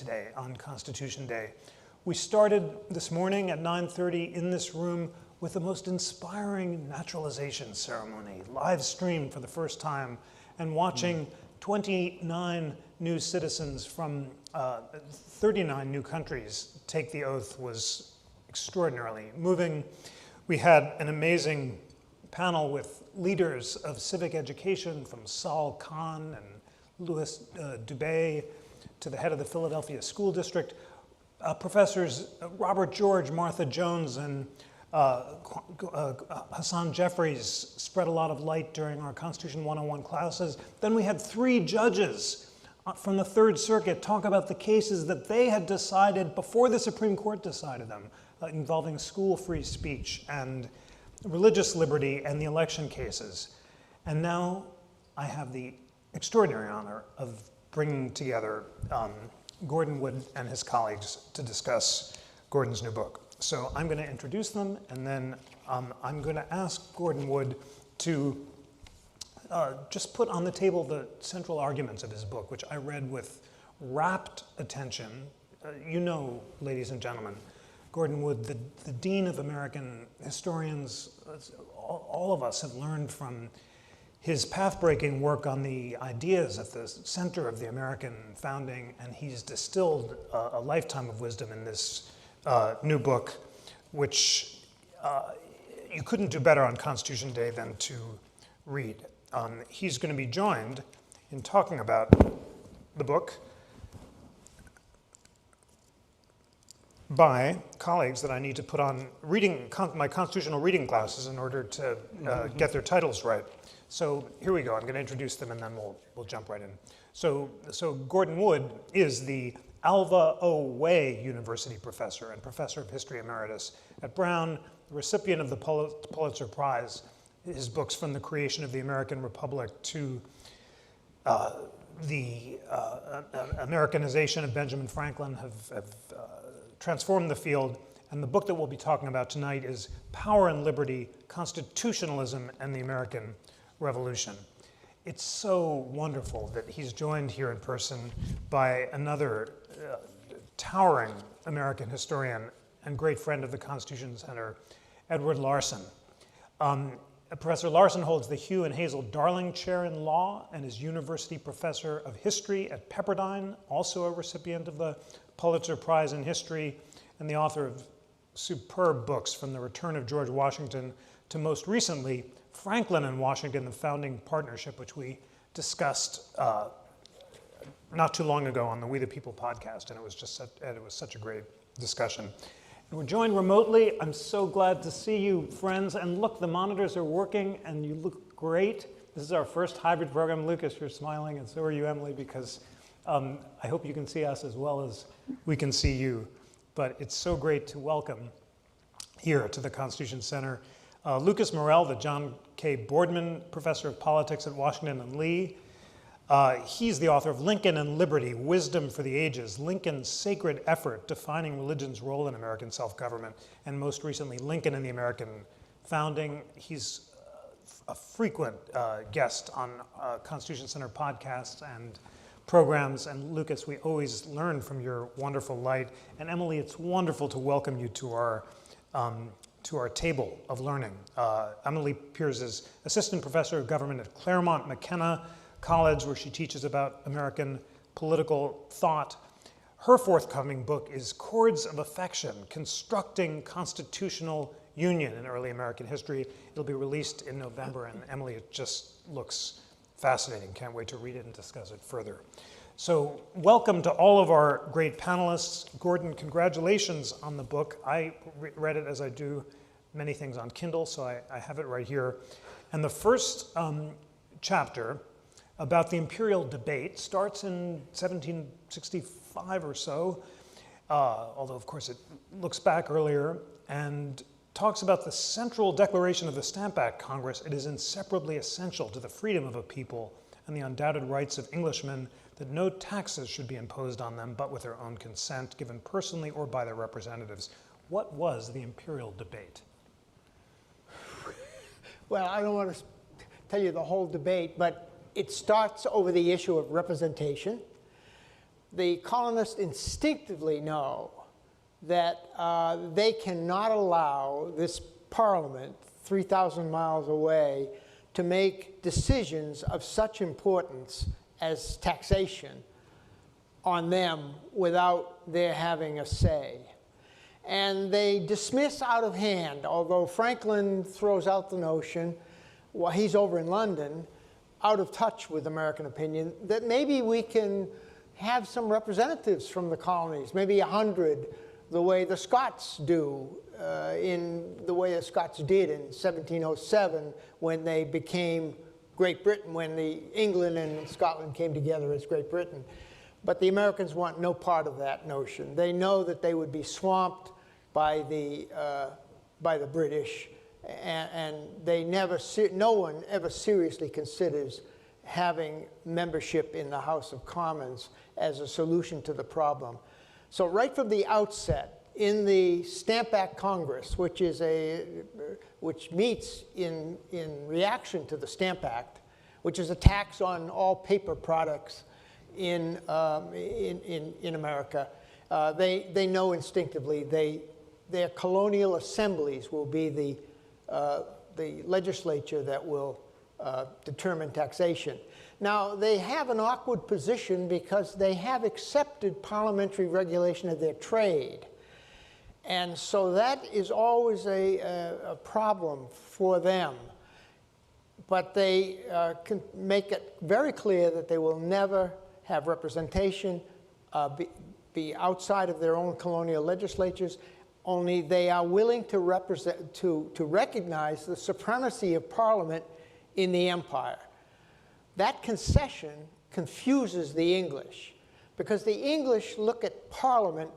today on Constitution Day. We started this morning at 9:30 in this room with the most inspiring naturalization ceremony, live streamed for the first time, and watching 29 new citizens from 39 new countries take the oath was extraordinarily moving. We had an amazing panel with leaders of civic education, from Sal Khan and Louis Dubé to the head of the Philadelphia School District, Professors Robert George, Martha Jones, and Hassan Jeffries spread a lot of light during our Constitution 101 classes. Then we had 3 judges from the Third Circuit talk about the cases that they had decided before the Supreme Court decided them, involving school free speech and religious liberty and the election cases. And now I have the extraordinary honor of bringing together Gordon Wood and his colleagues to discuss Gordon's new book. So I'm going to introduce them, and then I'm going to ask Gordon Wood to just put on the table the central arguments of his book, which I read with rapt attention. You know, ladies and gentlemen, Gordon Wood, the Dean of American Historians, all of us have learned from his path-breaking work on the ideas at the center of the American founding, and he's distilled a lifetime of wisdom in this new book, which you couldn't do better on Constitution Day than to read. He's going to be joined in talking about the book by colleagues that I need to put on my constitutional reading classes in order to get their titles right. So here we go. I'm going to introduce them, and then we'll jump right in. So Gordon Wood is the Alva O. Way University Professor and Professor of History Emeritus at Brown, the recipient of the Pulitzer Prize. His books From the Creation of the American Republic to the Americanization of Benjamin Franklin have transformed the field. And the book that we'll be talking about tonight is Power and Liberty, Constitutionalism and the American Revolution. It's so wonderful that he's joined here in person by another towering American historian and great friend of the Constitution Center, Edward Larson. Professor Larson holds the Hugh and Hazel Darling Chair in Law and is University Professor of History at Pepperdine, also a recipient of the Pulitzer Prize in History, and the author of superb books from The Return of George Washington to, most recently, Franklin and Washington, the Founding Partnership, which we discussed not too long ago on the We the People podcast, and it was such a great discussion. And we're joined remotely. I'm so glad to see you, friends. And look, the monitors are working, and you look great. This is our first hybrid program. Lucas, you're smiling, and so are you, Emily, because I hope you can see us as well as we can see you. But it's so great to welcome here to the Constitution Center Lucas Morel, the John K. Boardman Professor of Politics at Washington and Lee. He's the author of Lincoln and Liberty, Wisdom for the Ages, Lincoln's Sacred Effort, Defining Religion's Role in American Self-Government, and most recently, Lincoln and the American Founding. He's a frequent guest on Constitution Center podcasts and programs. And Lucas, we always learn from your wonderful light. And Emily, it's wonderful to welcome you to our table of learning. Emily Pears is Assistant Professor of Government at Claremont McKenna College, where she teaches about American political thought. Her forthcoming book is Chords of Affection, Constructing Constitutional Union in Early American History. It'll be released in November, and Emily, it just looks fascinating. Can't wait to read it and discuss it further. So welcome to all of our great panelists. Gordon, congratulations on the book. I read it, as I do many things, on Kindle, so I have it right here. And the first chapter about the imperial debate starts in 1765 or so, although of course it looks back earlier, and talks about the central declaration of the Stamp Act Congress. It is inseparably essential to the freedom of a people and the undoubted rights of Englishmen that no taxes should be imposed on them but with their own consent, given personally or by their representatives. What was the imperial debate? Well, I don't want to tell you the whole debate, but it starts over the issue of representation. the colonists instinctively know that they cannot allow this Parliament 3,000 miles away to make decisions of such importance as taxation on them without their having a say. And they dismiss out of hand, although Franklin throws out the notion, while he's over in London, out of touch with American opinion, that maybe we can have some representatives from the colonies, maybe 100, the way the Scots do, in the way the Scots did in 1707 when they became Great Britain, when the England and Scotland came together as Great Britain. But the Americans want no part of that notion. They know that they would be swamped by the British, and they never, no one ever seriously considers having membership in the House of Commons as a solution to the problem. So right from the outset, in the Stamp Act Congress, which meets in reaction to the Stamp Act, which is a tax on all paper products in America, they know instinctively their colonial assemblies will be the legislature that will determine taxation. Now, they have an awkward position because they have accepted parliamentary regulation of their trade. And so that is always a problem for them. But they can make it very clear that they will never have representation be outside of their own colonial legislatures, only they are willing to recognize the supremacy of Parliament in the empire. That concession confuses the English, because the English look at Parliament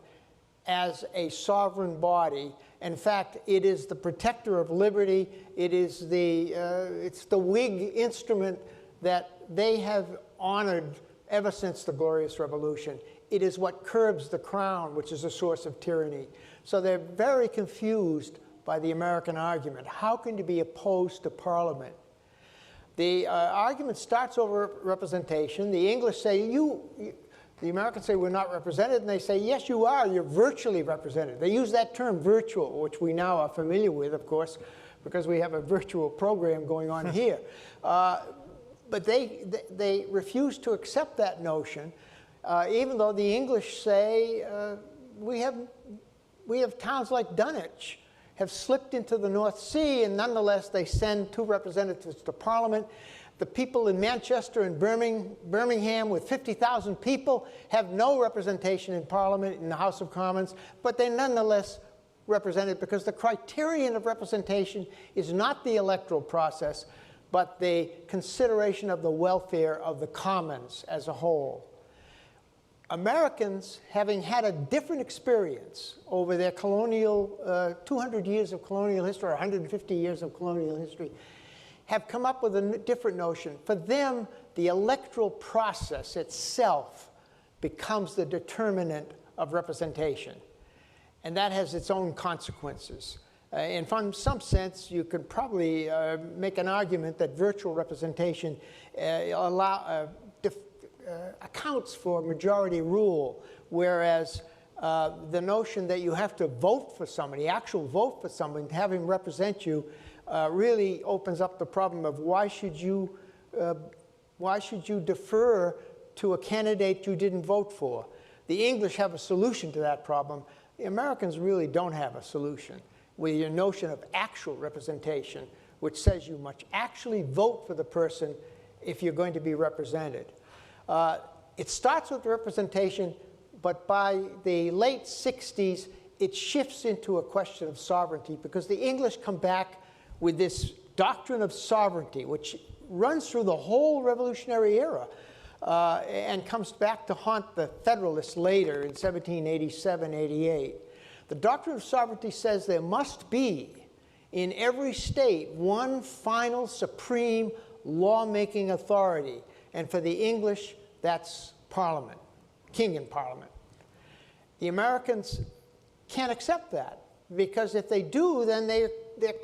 as a sovereign body. In fact, it is the protector of liberty. It is it's the Whig instrument that they have honored ever since the Glorious Revolution. It is what curbs the crown, which is a source of tyranny. So they're very confused by the American argument. How can you be opposed to Parliament? The argument starts over representation. The English say, the Americans say, we're not represented, and they say, yes, you are, you're virtually represented. They use that term, virtual, which we now are familiar with, of course, because we have a virtual program going on here. But they refuse to accept that notion, even though the English say, we have towns like Dunwich have slipped into the North Sea, and nonetheless they send 2 representatives to Parliament. The people in Manchester and Birmingham with 50,000 people have no representation in Parliament, in the House of Commons, but they're nonetheless represented because the criterion of representation is not the electoral process, but the consideration of the welfare of the commons as a whole. Americans, having had a different experience over their colonial, 200 years of colonial history, or 150 years of colonial history, have come up with a different notion. For them, the electoral process itself becomes the determinant of representation. And that has its own consequences. And from some sense, you could probably make an argument that virtual representation accounts for majority rule, whereas the notion that you have to vote for somebody, actual vote for someone, to have him represent you, really opens up the problem of why should you defer to a candidate you didn't vote for? The English have a solution to that problem. The Americans really don't have a solution with your notion of actual representation, which says you must actually vote for the person if you're going to be represented. It starts with representation, but by the late 60s, it shifts into a question of sovereignty, because the English come back with this doctrine of sovereignty, which runs through the whole Revolutionary era and comes back to haunt the Federalists later in 1787-88. The doctrine of sovereignty says there must be, in every state, one final supreme lawmaking authority. And for the English, that's Parliament, King and Parliament. The Americans can't accept that, because if they do, then they're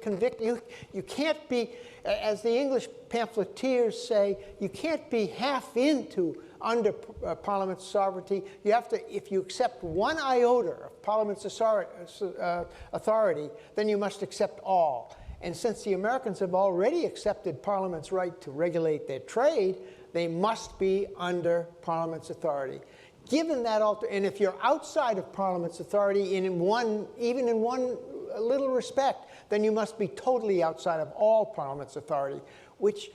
convicted. You can't be, as the English pamphleteers say, you can't be half into under Parliament's sovereignty. You have to, if you accept one iota of Parliament's authority, then you must accept all. And since the Americans have already accepted Parliament's right to regulate their trade, they must be under Parliament's authority. Given that, and if you're outside of Parliament's authority even in one little respect, then you must be totally outside of all Parliament's authority, which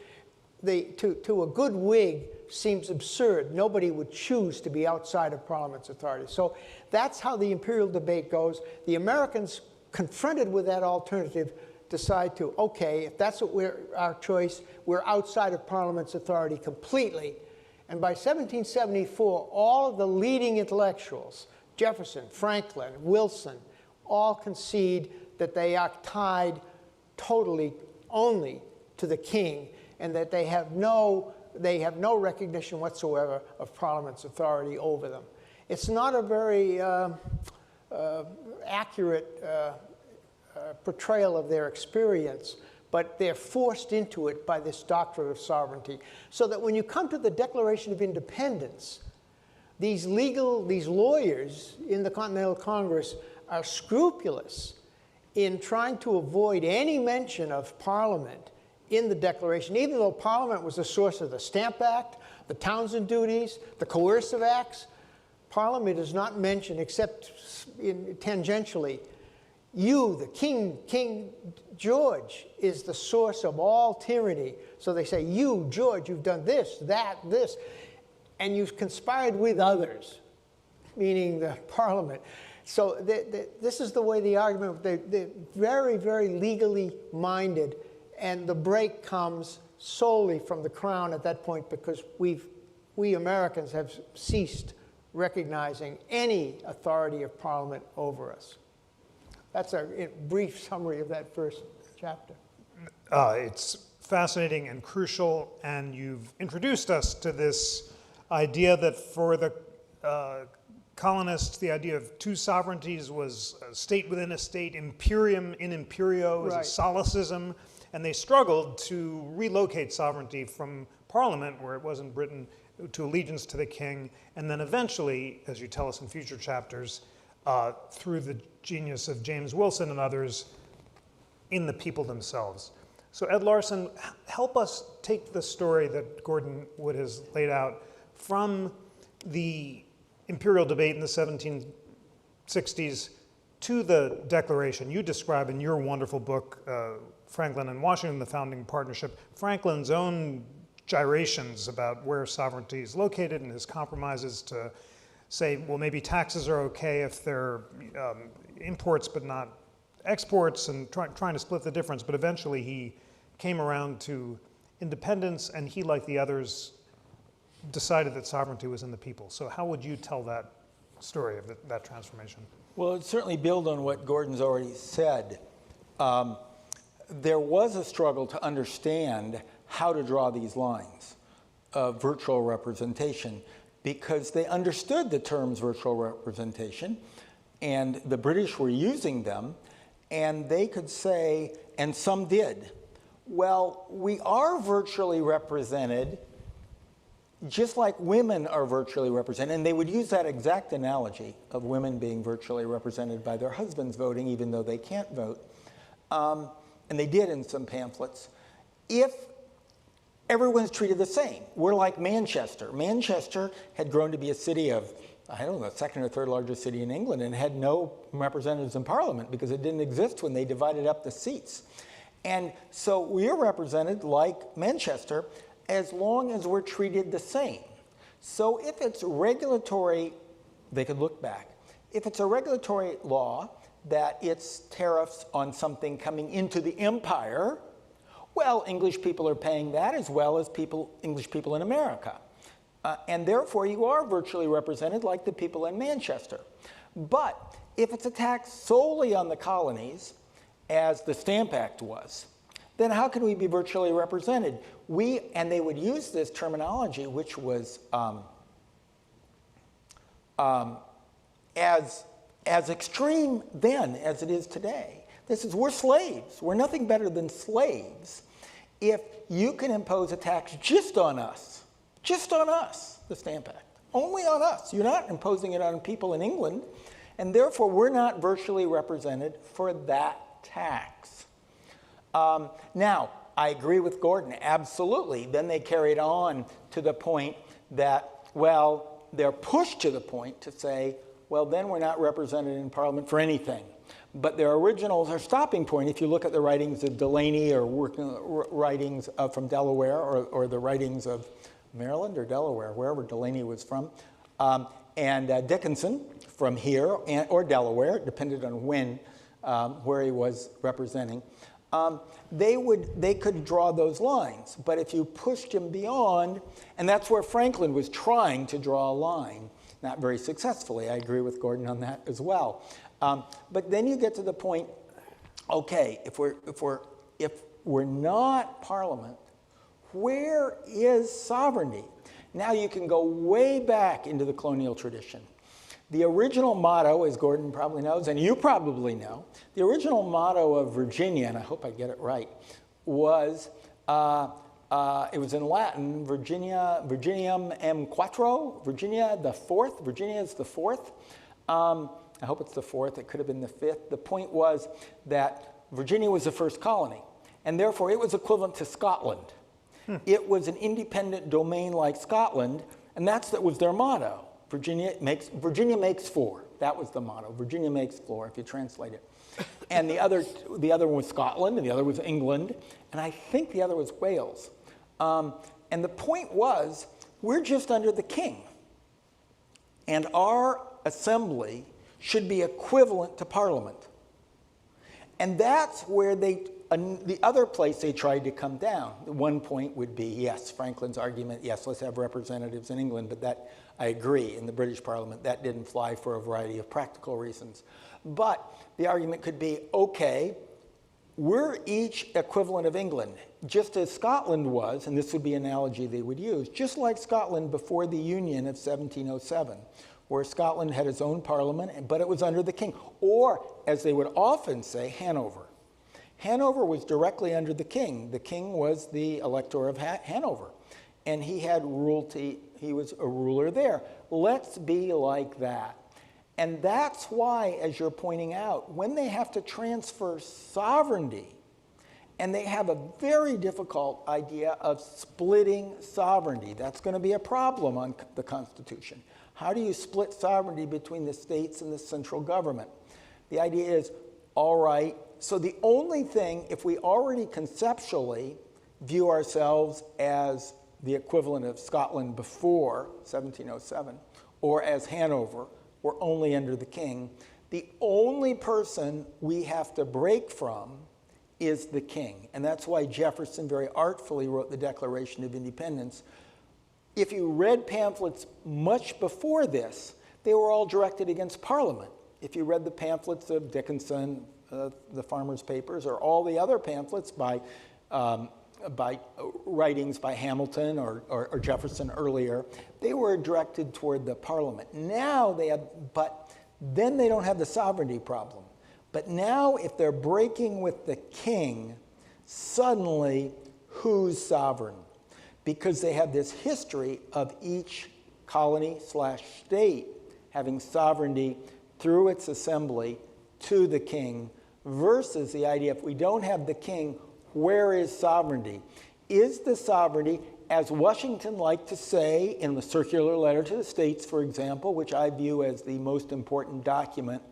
to a good Whig seems absurd. Nobody would choose to be outside of Parliament's authority. So that's how the imperial debate goes. The Americans, confronted with that alternative, decide to, okay, if that's what our choice, we're outside of Parliament's authority completely. And by 1774, all of the leading intellectuals, Jefferson, Franklin, Wilson, all concede that they are tied totally only to the king, and that they have no recognition whatsoever of Parliament's authority over them. It's not a very accurate portrayal of their experience, but they're forced into it by this doctrine of sovereignty. So that when you come to the Declaration of Independence, these lawyers in the Continental Congress are scrupulous in trying to avoid any mention of Parliament in the Declaration, even though Parliament was the source of the Stamp Act, the Townshend Duties, the Coercive Acts. Parliament is not mentioned except tangentially. You, the King George, is the source of all tyranny. So they say, you, George, you've done this, that, this, and you've conspired with others, meaning the Parliament. So this is the way the argument, they're very, very legally minded, and the break comes solely from the Crown at that point, because we Americans have ceased recognizing any authority of Parliament over us. That's a brief summary of that first chapter. It's fascinating and crucial, and you've introduced us to this idea that for the colonists, the idea of two sovereignties was a state within a state, imperium in imperio, is a solecism, and they struggled to relocate sovereignty from Parliament, where it was in Britain, to allegiance to the king, and then eventually, as you tell us in future chapters, through the genius of James Wilson and others, in the people themselves. So Ed Larson, help us take the story that Gordon Wood has laid out from the imperial debate in the 1760s to the Declaration. You describe in your wonderful book, Franklin and Washington, the Founding Partnership, Franklin's own gyrations about where sovereignty is located and his compromises to say, well, maybe taxes are okay if they're imports but not exports, and trying to split the difference. But eventually he came around to independence, and he, like the others, decided that sovereignty was in the people. So how would you tell that story of that transformation? Well, it certainly builds on what Gordon's already said. There was a struggle to understand how to draw these lines of virtual representation, because they understood the terms virtual representation, and the British were using them, and they could say, and some did, well, we are virtually represented just like women are virtually represented, and they would use that exact analogy of women being virtually represented by their husbands voting, even though they can't vote. And they did in some pamphlets. If everyone's treated the same, we're like Manchester. Manchester had grown to be a city of, I don't know, the second or third largest city in England, and had no representatives in Parliament because it didn't exist when they divided up the seats. And so we are represented like Manchester, as long as we're treated the same. So if it's regulatory, they could look back. If it's a regulatory law that it's tariffs on something coming into the empire, well, English people are paying that as well as English people in America. And therefore, you are virtually represented like the people in Manchester. But if it's a tax solely on the colonies, as the Stamp Act was, then how can we be virtually represented? And they would use this terminology, which was as extreme then as it is today. This is, we're slaves. We're nothing better than slaves. If you can impose a tax just on us, Just on us, the Stamp Act. Only on us. You're not imposing it on people in England, and therefore we're not virtually represented for that tax. Now, I agree with Gordon, absolutely. Then they carried on to the point that, well, they're pushed to the point to say, well, then we're not represented in Parliament for anything. But their originals are stopping point. If you look at the writings of Delaney or writings from Delaware or the writings of Maryland or Delaware, wherever Delaney was from, and Dickinson from here or Delaware, it depended on where he was representing, they could draw those lines. But if you pushed him beyond, and that's where Franklin was trying to draw a line, not very successfully. I agree with Gordon on that as well. But then you get to the point, okay, if we're not Parliament, where is sovereignty? Now you can go way back into the colonial tradition. The original motto, as Gordon probably knows, and you probably know, the original motto of Virginia, and I hope I get it right, was, it was in Latin, Virginium M Quattro, Virginia the fourth. Virginia is the fourth. I hope it's the fourth. It could have been the fifth. The point was that Virginia was the first colony, and therefore it was equivalent to Scotland. It was an independent domain like Scotland, and that was their motto. Virginia makes four. That was the motto. Virginia makes four, if you translate it. And the other one was Scotland, and the other was England, and I think the other was Wales. And the point was, we're just under the king, and our assembly should be equivalent to Parliament. And that's where the other place they tried to come down. One point would be, yes, Franklin's argument, yes, let's have representatives in England, but that, I agree, in the British Parliament, that didn't fly for a variety of practical reasons. But the argument could be, okay, we're each equivalent of England, just as Scotland was, and this would be an analogy they would use, just like Scotland before the Union of 1707, where Scotland had its own parliament, but it was under the king. Or, as they would often say, Hanover. Hanover was directly under the king. The king was the elector of Hanover, and he had he was a ruler there. Let's be like that. And that's why, as you're pointing out, when they have to transfer sovereignty, and they have a very difficult idea of splitting sovereignty, that's going to be a problem on the Constitution. How do you split sovereignty between the states and the central government? The idea is, all right, so the only thing, if we already conceptually view ourselves as the equivalent of Scotland before 1707, or as Hanover, we're only under the king, the only person we have to break from is the king. And that's why Jefferson very artfully wrote the Declaration of Independence. If you read pamphlets much before this, they were all directed against Parliament. If you read the pamphlets of Dickinson, the Farmer's Papers, or all the other pamphlets by writings by Hamilton or Jefferson earlier, they were directed toward the Parliament. Now but then they don't have the sovereignty problem. But now if they're breaking with the king, suddenly who's sovereign? Because they have this history of each colony/state having sovereignty through its assembly to the king, versus the idea, if we don't have the king, where is sovereignty? Is the sovereignty, as Washington liked to say in the circular letter to the states, for example, which I view as the most important document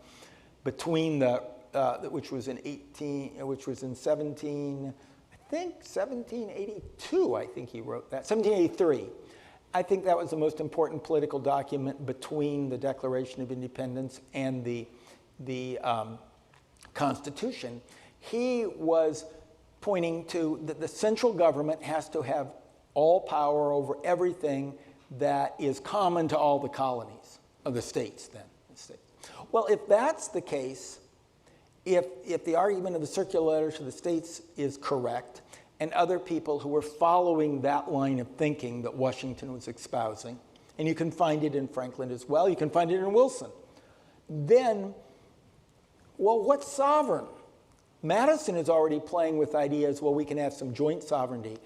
between which was in 1782, I think he wrote that, 1783. I think that was the most important political document between the Declaration of Independence and the Constitution. He was pointing to that the central government has to have all power over everything that is common to all the colonies of the states then. Well, if that's the case, if the argument of the circular letter to the states is correct, and other people who were following that line of thinking that Washington was espousing, and you can find it in Franklin as well, you can find it in Wilson, then, well, what's sovereign? Madison is already playing with ideas, well, we can have some joint sovereignty,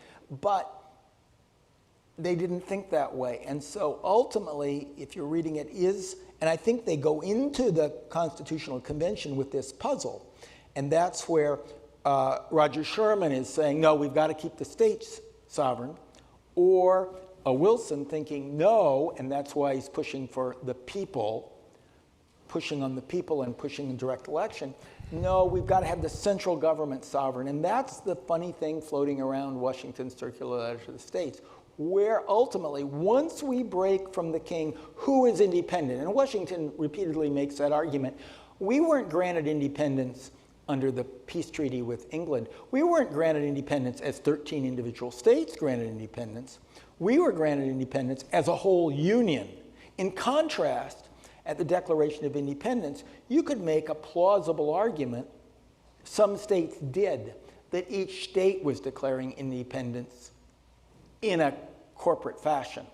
but they didn't think that way. And so ultimately, if you're reading it, and I think they go into the Constitutional Convention with this puzzle. And that's where Roger Sherman is saying, no, we've got to keep the states sovereign. Or a Wilson thinking, no, and that's why he's pushing for the people, pushing on the people and pushing in direct election. No, we've got to have the central government sovereign. And that's the funny thing floating around Washington's circular letter to the states, where ultimately, once we break from the king, who is independent? And Washington repeatedly makes that argument. We weren't granted independence under the peace treaty with England. We weren't granted independence as 13 individual states granted independence. We were granted independence as a whole union. In contrast, at the Declaration of Independence, you could make a plausible argument, some states did, that each state was declaring independence in a corporate fashion,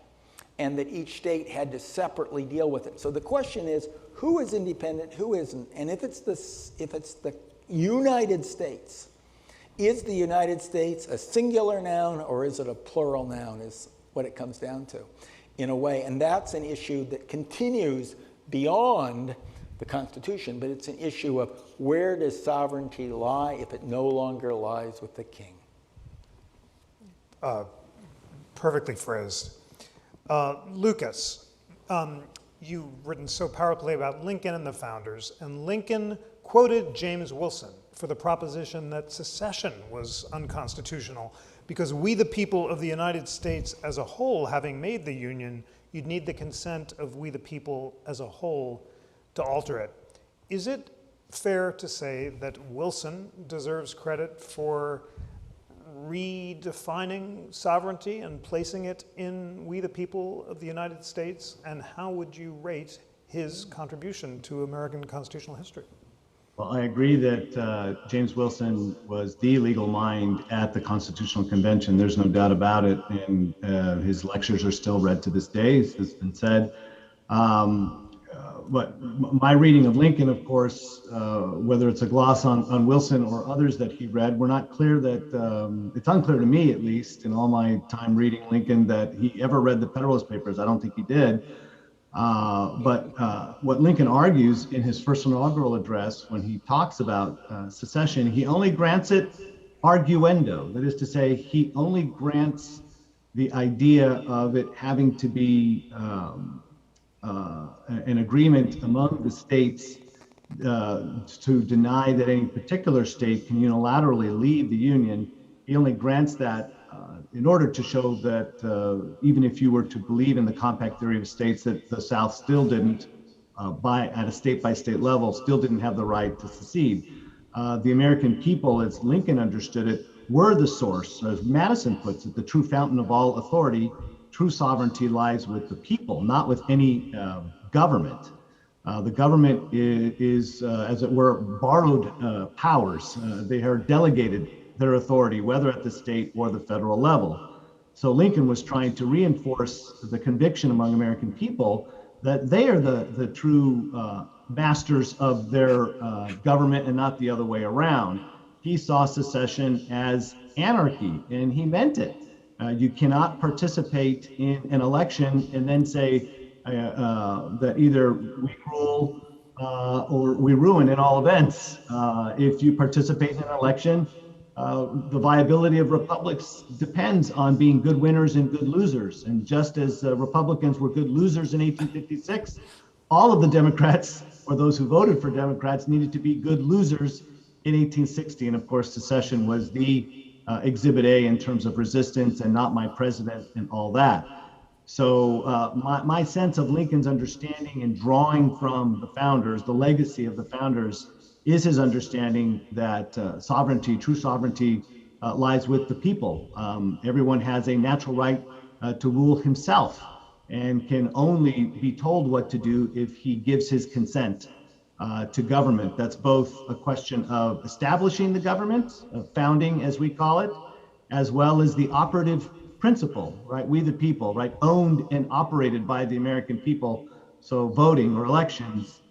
and that each state had to separately deal with it. So the question is, who is independent, who isn't? And if it's the United States, is the United States a singular noun or is it a plural noun, is what it comes down to, in a way. And that's an issue that continues beyond the Constitution, but it's an issue of where does sovereignty lie if it no longer lies with the king? Perfectly phrased. Lucas, you've written so powerfully about Lincoln and the founders, and Lincoln quoted James Wilson for the proposition that secession was unconstitutional because we, the people of the United States as a whole, having made the Union, you'd need the consent of we, the people as a whole, to alter it. Is it fair to say that Wilson deserves credit for redefining sovereignty and placing it in we, the people of the United States? And how would you rate his contribution to American constitutional history? Well, I agree that James Wilson was the legal mind at the Constitutional Convention. There's no doubt about it. And his lectures are still read to this day, as has been said. But my reading of Lincoln, of course, whether it's a gloss on Wilson or others that he read, we're not clear that, it's unclear to me at least, in all my time reading Lincoln, that he ever read the Federalist Papers. I don't think he did. But what Lincoln argues in his first inaugural address, when he talks about secession, he only grants it arguendo. That is to say, he only grants the idea of it having to be an agreement among the states to deny that any particular state can unilaterally leave the Union. He only grants that in order to show that even if you were to believe in the compact theory of states, that the South still didn't, at a state-by-state level, still didn't have the right to secede. The American people, as Lincoln understood it, were the source. As Madison puts it, the true fountain of all authority. True sovereignty lies with the people, not with any government. The government is, as it were, borrowed powers. They are delegated their authority, whether at the state or the federal level. So Lincoln was trying to reinforce the conviction among American people that they are the true masters of their government and not the other way around. He saw secession as anarchy, and he meant it. You cannot participate in an election and then say that either we rule or we ruin in all events. If you participate in an election, the viability of republics depends on being good winners and good losers. And just as Republicans were good losers in 1856, all of the Democrats, or those who voted for Democrats, needed to be good losers in 1860. And of course, secession was the Exhibit A in terms of resistance and not my president and all that. So my sense of Lincoln's understanding and drawing from the founders, the legacy of the founders, is his understanding that sovereignty, true sovereignty, lies with the people. Everyone has a natural right to rule himself and can only be told what to do if he gives his consent to government. That's both a question of establishing the government, founding as we call it, as well as the operative principle, right? We the people, right? Owned and operated by the American people. So voting or elections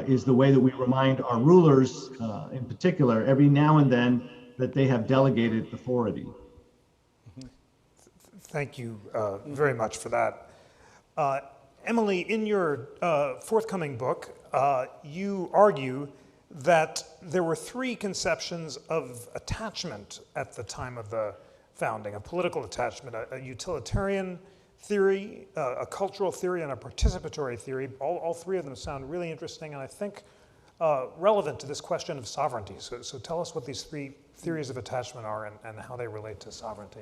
is the way that we remind our rulers, in particular, every now and then, that they have delegated authority. Thank you very much for that. Emily, in your forthcoming book, you argue that there were three conceptions of attachment at the time of the founding: a political attachment, a utilitarian theory, a cultural theory, and a participatory theory. All three of them sound really interesting, and I think relevant to this question of sovereignty. So tell us what these three theories of attachment are and how they relate to sovereignty.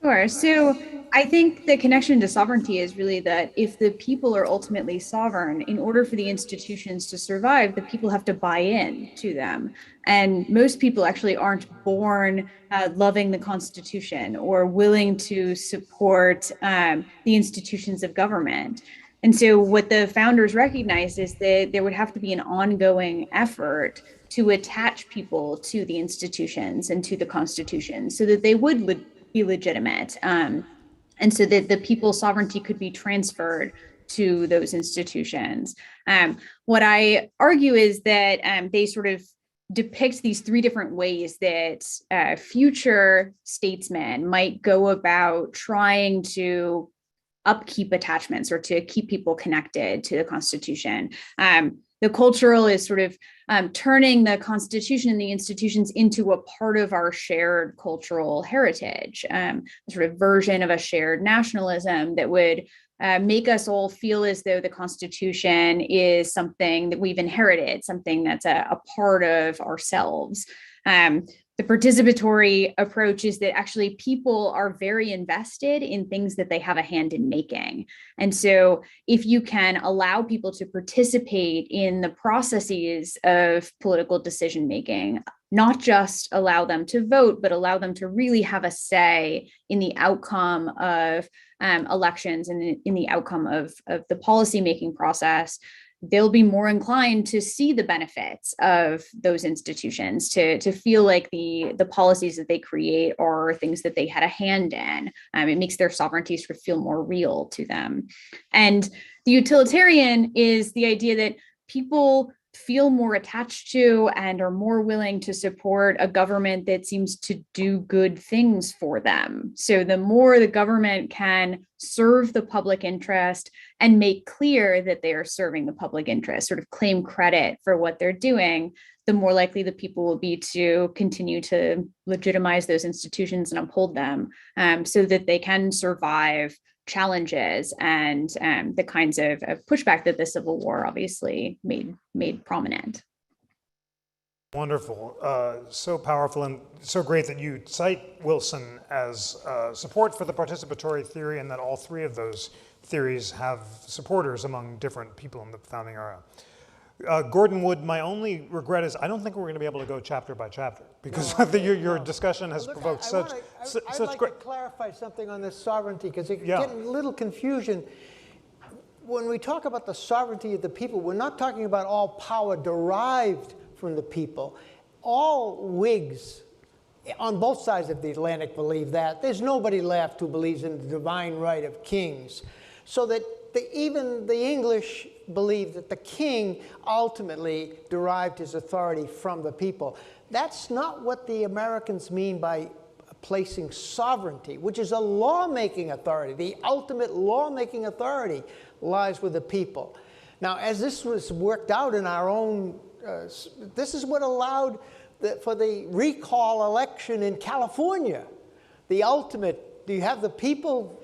Sure. So I think the connection to sovereignty is really that if the people are ultimately sovereign, in order for the institutions to survive, the people have to buy in to them. And most people actually aren't born loving the Constitution or willing to support the institutions of government. And so what the founders recognized is that there would have to be an ongoing effort to attach people to the institutions and to the Constitution so that they would be legitimate, and so that the people's sovereignty could be transferred to those institutions. What I argue is that they sort of depict these three different ways that future statesmen might go about trying to upkeep attachments or to keep people connected to the Constitution. The cultural is sort of turning the Constitution and the institutions into a part of our shared cultural heritage, a sort of version of a shared nationalism that would make us all feel as though the Constitution is something that we've inherited, something that's a part of ourselves. The participatory approach is that actually people are very invested in things that they have a hand in making. And so if you can allow people to participate in the processes of political decision making, not just allow them to vote, but allow them to really have a say in the outcome of elections and in the outcome of the policymaking process, they'll be more inclined to see the benefits of those institutions, to feel like the policies that they create are things that they had a hand in. It makes their sovereignty sort of feel more real to them. And the utilitarian is the idea that people feel more attached to and are more willing to support a government that seems to do good things for them. So the more the government can serve the public interest and make clear that they are serving the public interest, sort of claim credit for what they're doing, the more likely the people will be to continue to legitimize those institutions and uphold them, so that they can survive challenges and the kinds of pushback that the Civil War obviously made prominent. Wonderful, so powerful and so great that you cite Wilson as support for the participatory theory, and that all three of those theories have supporters among different people in the founding era. Gordon Wood, my only regret is I don't think we're going to be able to go chapter by chapter, because your discussion has provoked such I'd like to clarify something on this sovereignty, because it's getting a little confusion. When we talk about the sovereignty of the people, we're not talking about all power derived from the people. All Whigs on both sides of the Atlantic believe that. There's nobody left who believes in the divine right of kings. So that even the English believe that the king ultimately derived his authority from the people. That's not what the Americans mean by placing sovereignty, which is a lawmaking authority. The ultimate lawmaking authority lies with the people. Now, as this was worked out in our own, this is what allowed for the recall election in California. The ultimate, you have the people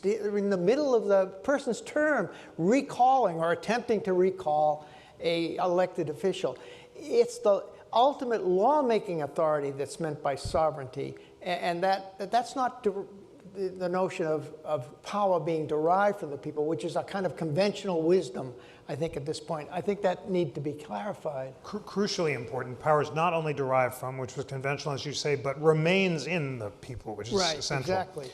in the middle of the person's term recalling or attempting to recall a elected official. It's the ultimate lawmaking authority that's meant by sovereignty, and that's not the notion of power being derived from the people, which is a kind of conventional wisdom, I think, at this point. I think that needs to be clarified. Crucially important. Power is not only derived from, which was conventional, as you say, but remains in the people, which is essential. Exactly.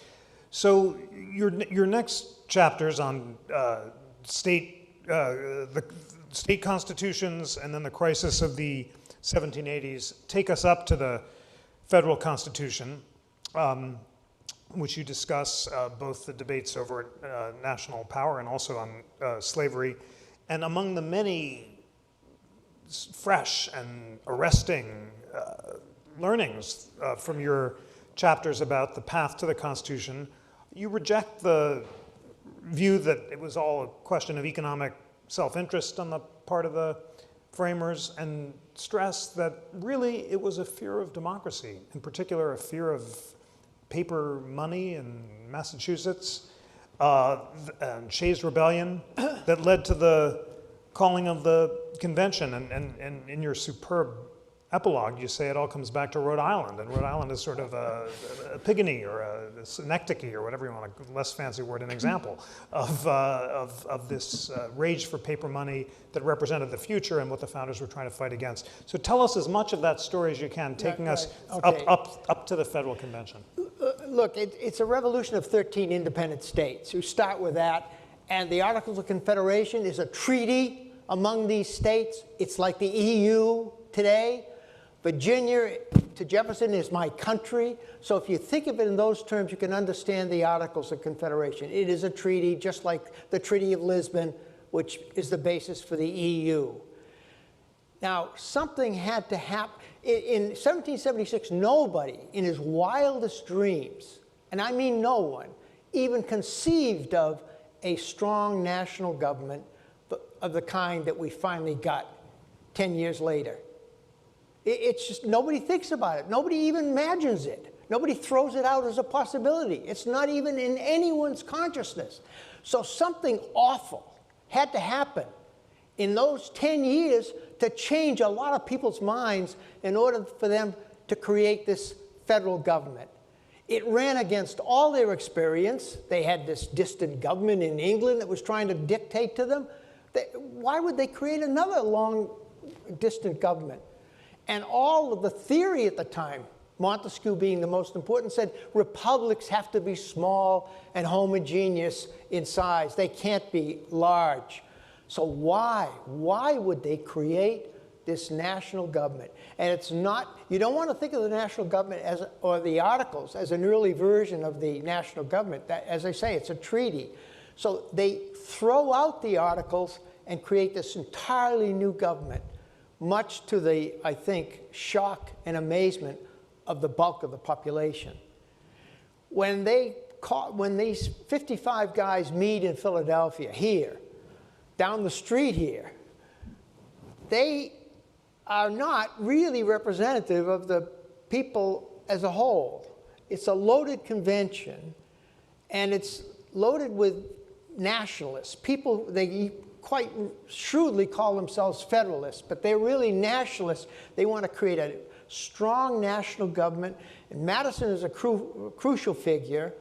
So your next chapters on the state constitutions and then the crisis of the 1780s take us up to the federal constitution, which you discuss both the debates over national power and also on slavery. And among the many fresh and arresting learnings from your chapters about the path to the Constitution. You reject the view that it was all a question of economic self-interest on the part of the framers, and stress that really it was a fear of democracy, in particular a fear of paper money in Massachusetts, and Shays' Rebellion, that led to the calling of the convention. And in your superb epilogue, you say it all comes back to Rhode Island, and Rhode Island is sort of a pigany or a synecdoche or whatever you want, a less fancy word, an example of this rage for paper money that represented the future and what the founders were trying to fight against. So tell us as much of that story as you can, taking us up to the federal convention. Look, it's a revolution of 13 independent states. You start with that, and the Articles of Confederation is a treaty among these states. It's like the EU today. Virginia to Jefferson is my country. So if you think of it in those terms, you can understand the Articles of Confederation. It is a treaty, just like the Treaty of Lisbon, which is the basis for the EU. Now, something had to happen. In 1776, nobody in his wildest dreams, and I mean no one, even conceived of a strong national government of the kind that we finally got 10 years later. It's just, nobody thinks about it. Nobody even imagines it. Nobody throws it out as a possibility. It's not even in anyone's consciousness. So something awful had to happen in those 10 years to change a lot of people's minds in order for them to create this federal government. It ran against all their experience. They had this distant government in England that was trying to dictate to them. Why would they create another long, distant government? And all of the theory at the time, Montesquieu being the most important, said republics have to be small and homogeneous in size. They can't be large. So why? Why would they create this national government? And it's not, you don't want to think of the national government as, or the Articles as an early version of the national government. That, as I say, it's a treaty. So they throw out the Articles and create this entirely new government, much to the, I think, shock and amazement of the bulk of the population. When these 55 guys meet in Philadelphia, here, down the street here, they are not really representative of the people as a whole. It's a loaded convention, and it's loaded with nationalists. People, they quite shrewdly call themselves Federalists, but they're really nationalists. They want to create a strong national government. And Madison is a crucial figure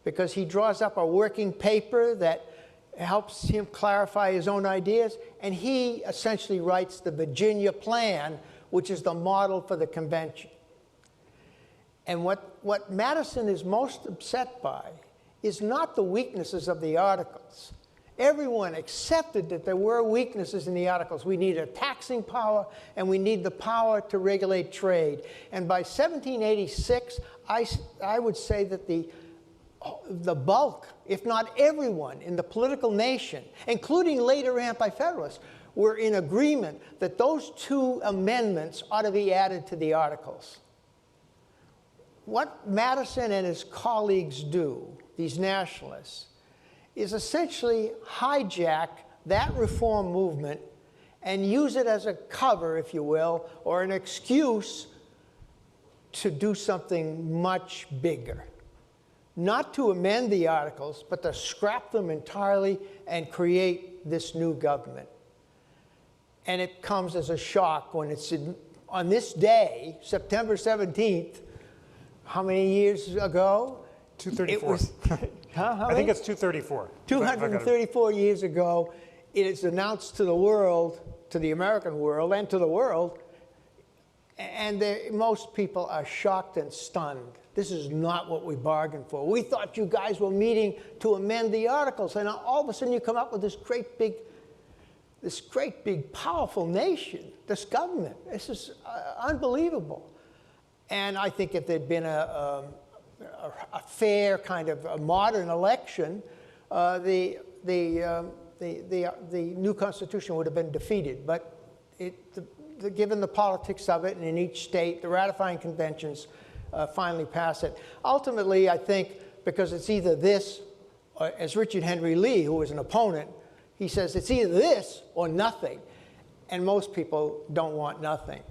because he draws up a working paper that helps him clarify his own ideas. And he essentially writes the Virginia Plan, which is the model for the convention. And what Madison is most upset by is not the weaknesses of the Articles. Everyone accepted that there were weaknesses in the Articles. We need a taxing power, and we need the power to regulate trade. And by 1786, I would say that the bulk, if not everyone, in the political nation, including later anti-federalists, were in agreement that those two amendments ought to be added to the Articles. What Madison and his colleagues do, these nationalists, is essentially hijack that reform movement and use it as a cover, if you will, or an excuse to do something much bigger. Not to amend the Articles, but to scrap them entirely and create this new government. And it comes as a shock when it's on this day, September 17th, how many years ago? 234. I think it's 234. 234 years ago, it is announced to the world, to the American world, and to the world, and most people are shocked and stunned. This is not what we bargained for. We thought you guys were meeting to amend the Articles, and all of a sudden you come up with this great big, powerful nation, this government. This is unbelievable. And I think if there'd been a fair kind of a modern election, the new Constitution would have been defeated. But given the politics of it, and in each state, the ratifying conventions finally pass it. Ultimately, I think because it's either this, or as Richard Henry Lee, who was an opponent, he says it's either this or nothing. And most people don't want nothing.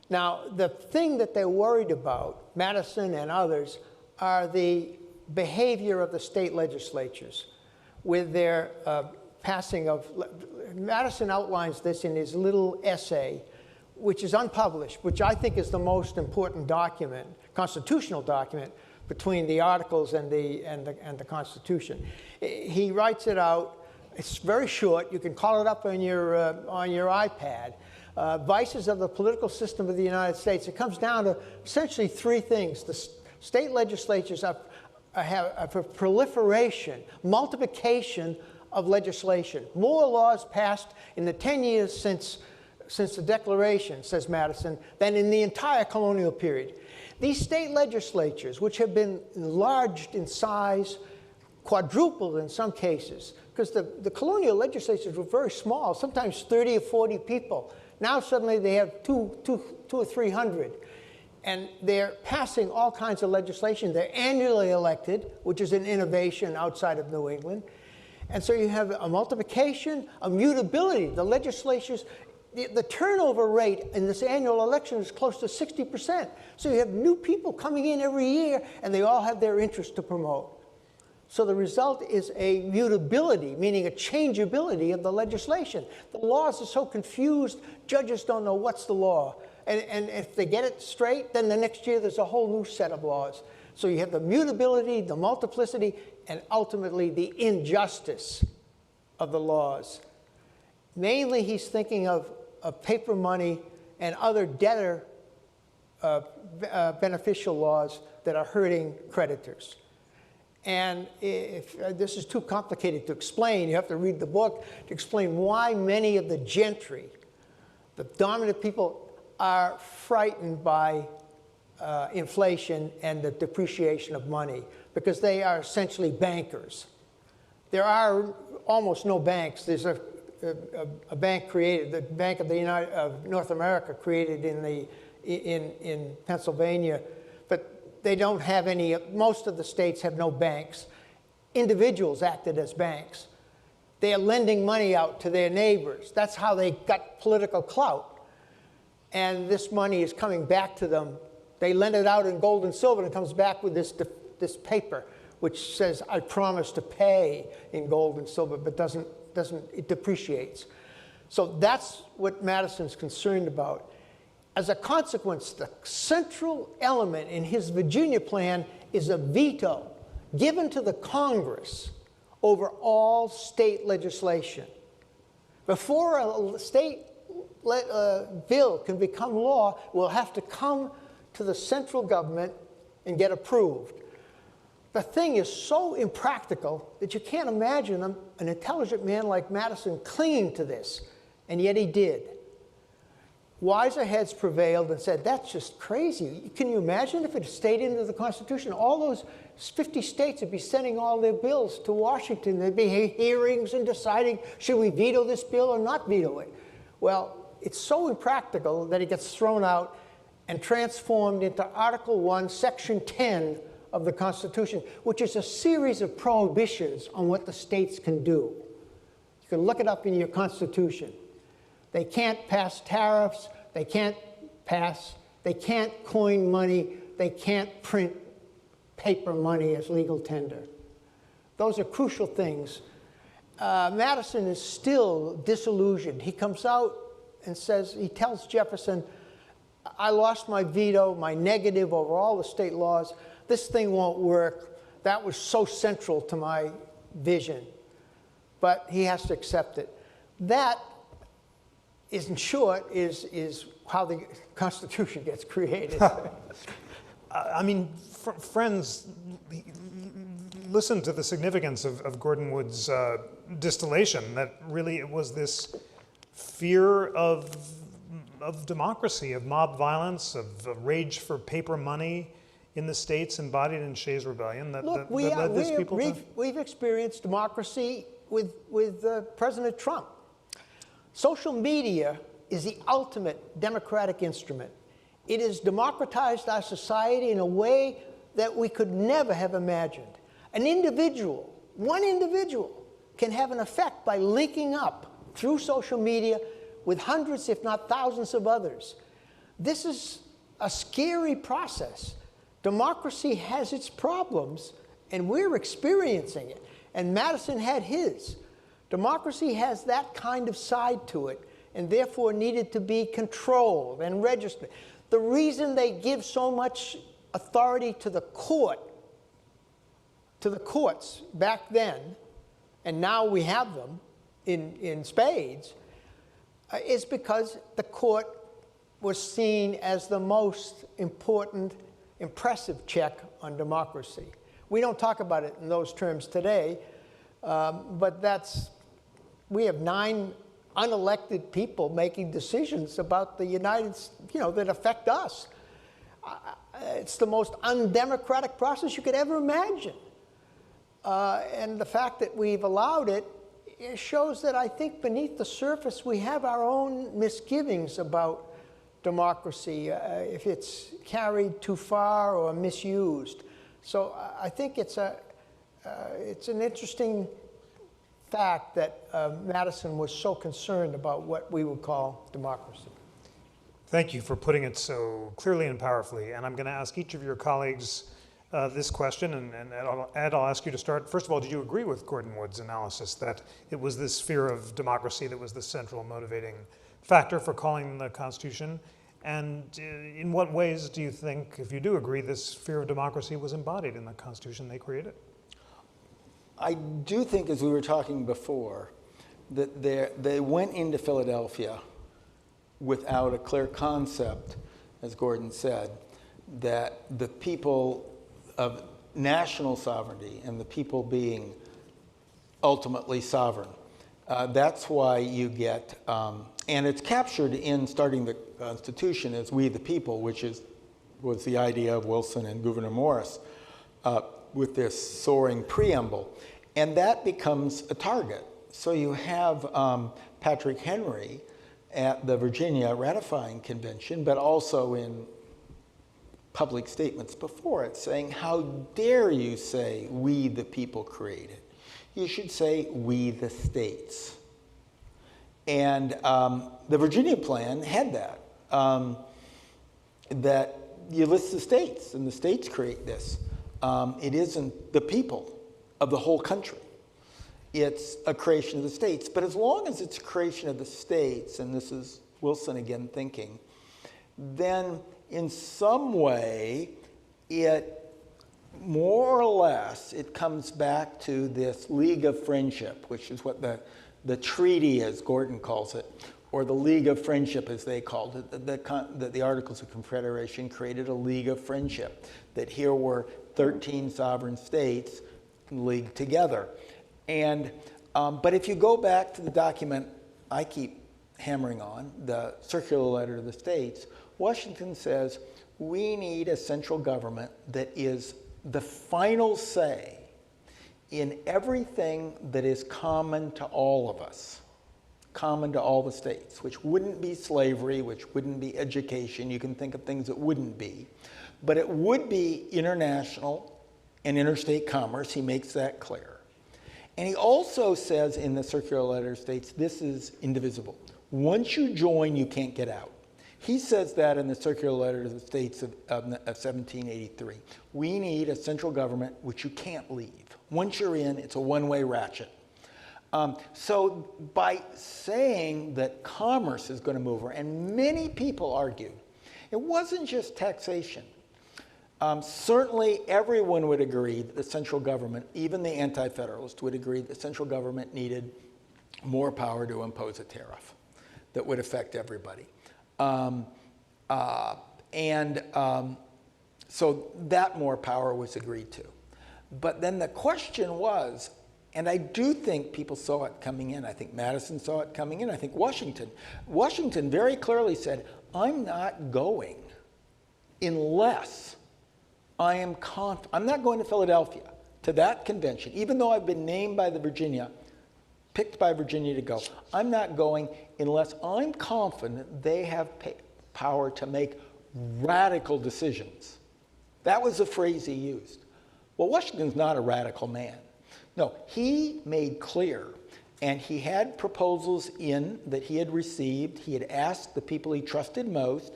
Now, the thing that they're worried about, Madison and others, are the behavior of the state legislatures with their passing of, Madison outlines this in his little essay, which is unpublished, which I think is the most important document, constitutional document, between the Articles and the Constitution. He writes it out. It's very short. You can call it up on your iPad. Vices of the political system of the United States. It comes down to essentially three things. The state legislatures have a proliferation, multiplication of legislation. More laws passed in the 10 years since the Declaration, says Madison, than in the entire colonial period. These state legislatures, which have been enlarged in size, quadrupled in some cases, because the colonial legislatures were very small, sometimes 30 or 40 people. Now suddenly they have two or 300. And they're passing all kinds of legislation. They're annually elected, which is an innovation outside of New England. And so you have a multiplication, a mutability. The legislatures, the turnover rate in this annual election is close to 60%. So you have new people coming in every year, and they all have their interests to promote. So the result is a mutability, meaning a changeability of the legislation. The laws are so confused, judges don't know what's the law. And if they get it straight, then the next year there's a whole new set of laws. So you have the mutability, the multiplicity, and ultimately the injustice of the laws. Mainly he's thinking of paper money and other debtor beneficial laws that are hurting creditors. And if this is too complicated to explain, you have to read the book to explain why many of the gentry, the dominant people, are frightened by inflation and the depreciation of money, because they are essentially bankers. There are almost no banks. There's a bank created, the Bank of North America, created in Pennsylvania, but they don't have any. Most of the states have no banks. Individuals acted as banks. They are lending money out to their neighbors. That's how they got political clout. And this money is coming back to them. They lend it out in gold and silver, and it comes back with this paper, which says, I promise to pay in gold and silver, but it depreciates. So that's what Madison's concerned about. As a consequence, the central element in his Virginia plan is a veto given to the Congress over all state legislation. Before a state bill can become law, will have to come to the central government and get approved. The thing is so impractical that you can't imagine an intelligent man like Madison clinging to this, and yet he did. Wiser heads prevailed and said, that's just crazy. Can you imagine if it stayed into the Constitution? All those 50 states would be sending all their bills to Washington. There'd be hearings and deciding, should we veto this bill or not veto it? Well, it's so impractical that it gets thrown out and transformed into Article 1, Section 10 of the Constitution, which is a series of prohibitions on what the states can do. You can look it up in your Constitution. They can't pass tariffs, they can't coin money, they can't print paper money as legal tender. Those are crucial things. Madison is still disillusioned. He comes out and says, he tells Jefferson, I lost my veto, my negative over all the state laws. This thing won't work. That was so central to my vision. But he has to accept it. That, in short, is how the Constitution gets created. I mean, friends, listen to the significance of Gordon Wood's distillation, that really it was this fear of democracy, of mob violence, of rage for paper money in the states embodied in Shays' Rebellion that led these people to... We've experienced democracy with President Trump. Social media is the ultimate democratic instrument. It has democratized our society in a way that we could never have imagined. An individual, one individual, can have an effect by linking up through social media with hundreds, if not thousands of others. This is a scary process. Democracy has its problems, and we're experiencing it. And Madison had his. Democracy has that kind of side to it, and therefore needed to be controlled and registered. The reason they give so much authority to the courts back then, and now we have them in spades, is because the court was seen as the most important, impressive check on democracy. We don't talk about it in those terms today, but we have 9 unelected people making decisions about the that affect us. It's the most undemocratic process you could ever imagine. And the fact that we've allowed it shows that I think beneath the surface we have our own misgivings about democracy, if it's carried too far or misused. So I think it's an interesting fact that Madison was so concerned about what we would call democracy. Thank you for putting it so clearly and powerfully. And I'm going to ask each of your colleagues this question, and Ed, I'll ask you to start. First of all, did you agree with Gordon Wood's analysis that it was this fear of democracy that was the central motivating factor for calling the Constitution? And in what ways do you think, if you do agree, this fear of democracy was embodied in the Constitution they created? I do think, as we were talking before, that they went into Philadelphia without a clear concept, as Gordon said, that the people of national sovereignty and the people being ultimately sovereign. That's why you get, and it's captured in starting the Constitution as we the people, which was the idea of Wilson and Gouverneur Morris, with this soaring preamble. And that becomes a target. So you have Patrick Henry at the Virginia ratifying convention, but also in public statements before it, saying, how dare you say we the people created? You should say we the states. And the Virginia plan had that, that you list the states, and the states create this. It isn't the people of the whole country. It's a creation of the states. But as long as it's a creation of the states, and this is Wilson again thinking, then in some way, it more or less, it comes back to this League of Friendship, which is what the treaty, as Gordon calls it, or the League of Friendship, as they called it, that the Articles of Confederation created a League of Friendship, that here were 13 sovereign states leagued together. And, but if you go back to the document I keep hammering on, the circular letter to the states, Washington says, we need a central government that is the final say in everything that is common to all of us, common to all the states, which wouldn't be slavery, which wouldn't be education. You can think of things that wouldn't be. But it would be international and interstate commerce. He makes that clear. And he also says in the circular letter states, this is indivisible. Once you join, you can't get out. He says that in the circular letter to the states of 1783. We need a central government which you can't leave. Once you're in, it's a one-way ratchet. So by saying that commerce is going to move over, and many people argued, it wasn't just taxation. Certainly everyone would agree that the central government, even the anti-federalists would agree that the central government needed more power to impose a tariff that would affect everybody. So that more power was agreed to. But then the question was, and I do think people saw it coming in. I think Madison saw it coming in. I think Washington very clearly said, I'm not going unless I am I'm not going to Philadelphia, to that convention, even though I've been named by picked by Virginia to go. I'm not going unless I'm confident they have power to make radical decisions. That was the phrase he used. Well, Washington's not a radical man. No, he made clear, and he had proposals in that he had received. He had asked the people he trusted most,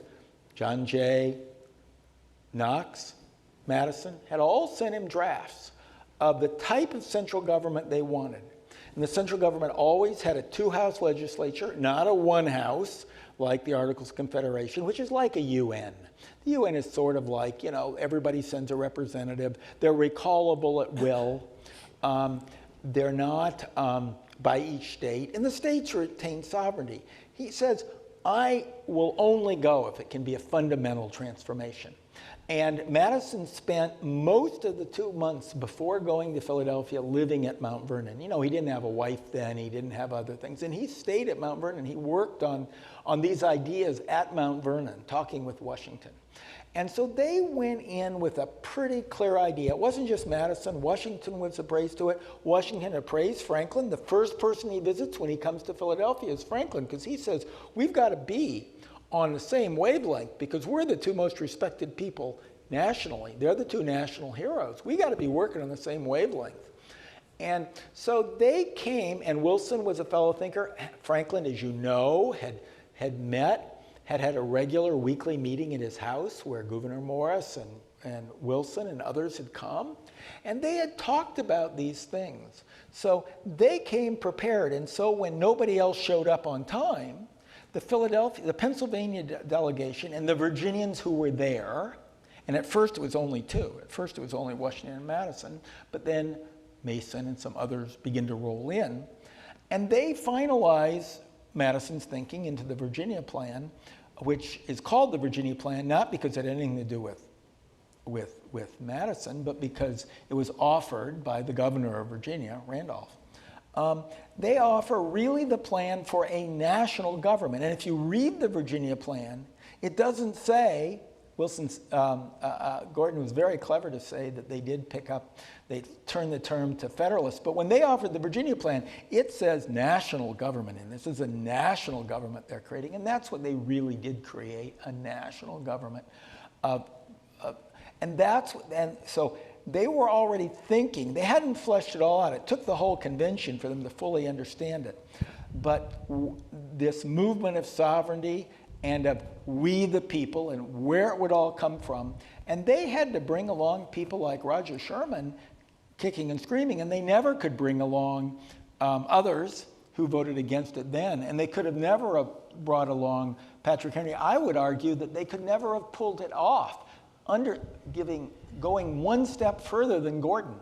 John Jay, Knox, Madison, had all sent him drafts of the type of central government they wanted. And the central government always had a two-house legislature, not a one-house, like the Articles of Confederation, which is like a UN. The UN is sort of like, everybody sends a representative. They're recallable at will. They're not by each state. And the states retain sovereignty. He says, I will only go if it can be a fundamental transformation. And Madison spent most of the 2 months before going to Philadelphia living at Mount Vernon. He didn't have a wife then, he didn't have other things. And he stayed at Mount Vernon. He worked on these ideas at Mount Vernon, talking with Washington. And so they went in with a pretty clear idea. It wasn't just Madison. Washington was appraised to it. Washington appraised Franklin. The first person he visits when he comes to Philadelphia is Franklin, because he says, we've got to be on the same wavelength, because we're the two most respected people nationally. They're the two national heroes. We got to be working on the same wavelength. And so they came, and Wilson was a fellow thinker. Franklin, as you know, had met, had a regular weekly meeting at his house where Gouverneur Morris and Wilson and others had come. And they had talked about these things. So they came prepared. And so when nobody else showed up on time, the Pennsylvania delegation and the Virginians who were there, and at first it was only two. At first it was only Washington and Madison, but then Mason and some others began to roll in. And they finalized Madison's thinking into the Virginia Plan, which is called the Virginia Plan, not because it had anything to do with Madison, but because it was offered by the governor of Virginia, Randolph. They offer really the plan for a national government. And if you read the Virginia plan, it doesn't say, Gordon was very clever to say that they turned the term to Federalist. But when they offered the Virginia plan, it says national government. And this is a national government they're creating. And that's what they really did create, a national government. And so they were already thinking. They hadn't fleshed it all out. It took the whole convention for them to fully understand it. But this movement of sovereignty and of we the people and where it would all come from, and they had to bring along people like Roger Sherman kicking and screaming, and they never could bring along others who voted against it then, and they could have never have brought along Patrick Henry. I would argue that they could never have pulled it off going one step further than Gordon.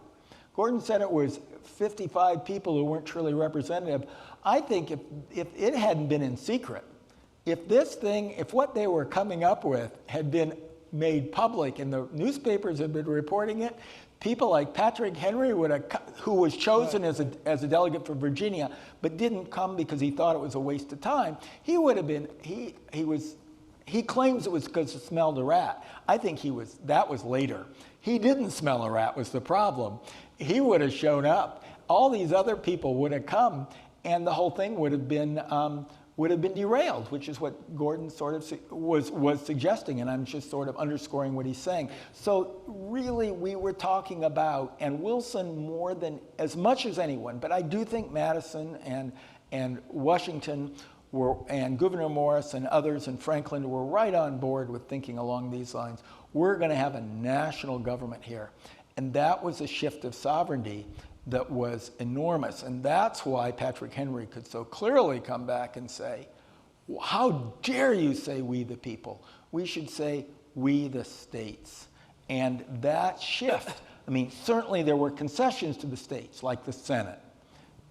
Gordon said it was 55 people who weren't truly representative. I think if it hadn't been in secret, if what they were coming up with had been made public and the newspapers had been reporting it, people like Patrick Henry who was chosen as a delegate for Virginia, but didn't come because he thought it was a waste of time, he would have been, he claims it was because he smelled a rat. I think that was later. He didn't smell a rat was the problem. He would have shown up. All these other people would have come, and the whole thing would have been derailed, which is what Gordon sort of was suggesting, and I'm just sort of underscoring what he's saying. So really, we were talking about, and Wilson as much as anyone, but I do think Madison and Washington and Gouverneur Morris and others and Franklin were right on board with thinking along these lines. We're going to have a national government here. And that was a shift of sovereignty that was enormous. And that's why Patrick Henry could so clearly come back and say, how dare you say we the people? We should say we the states. And that shift, certainly there were concessions to the states, like the Senate,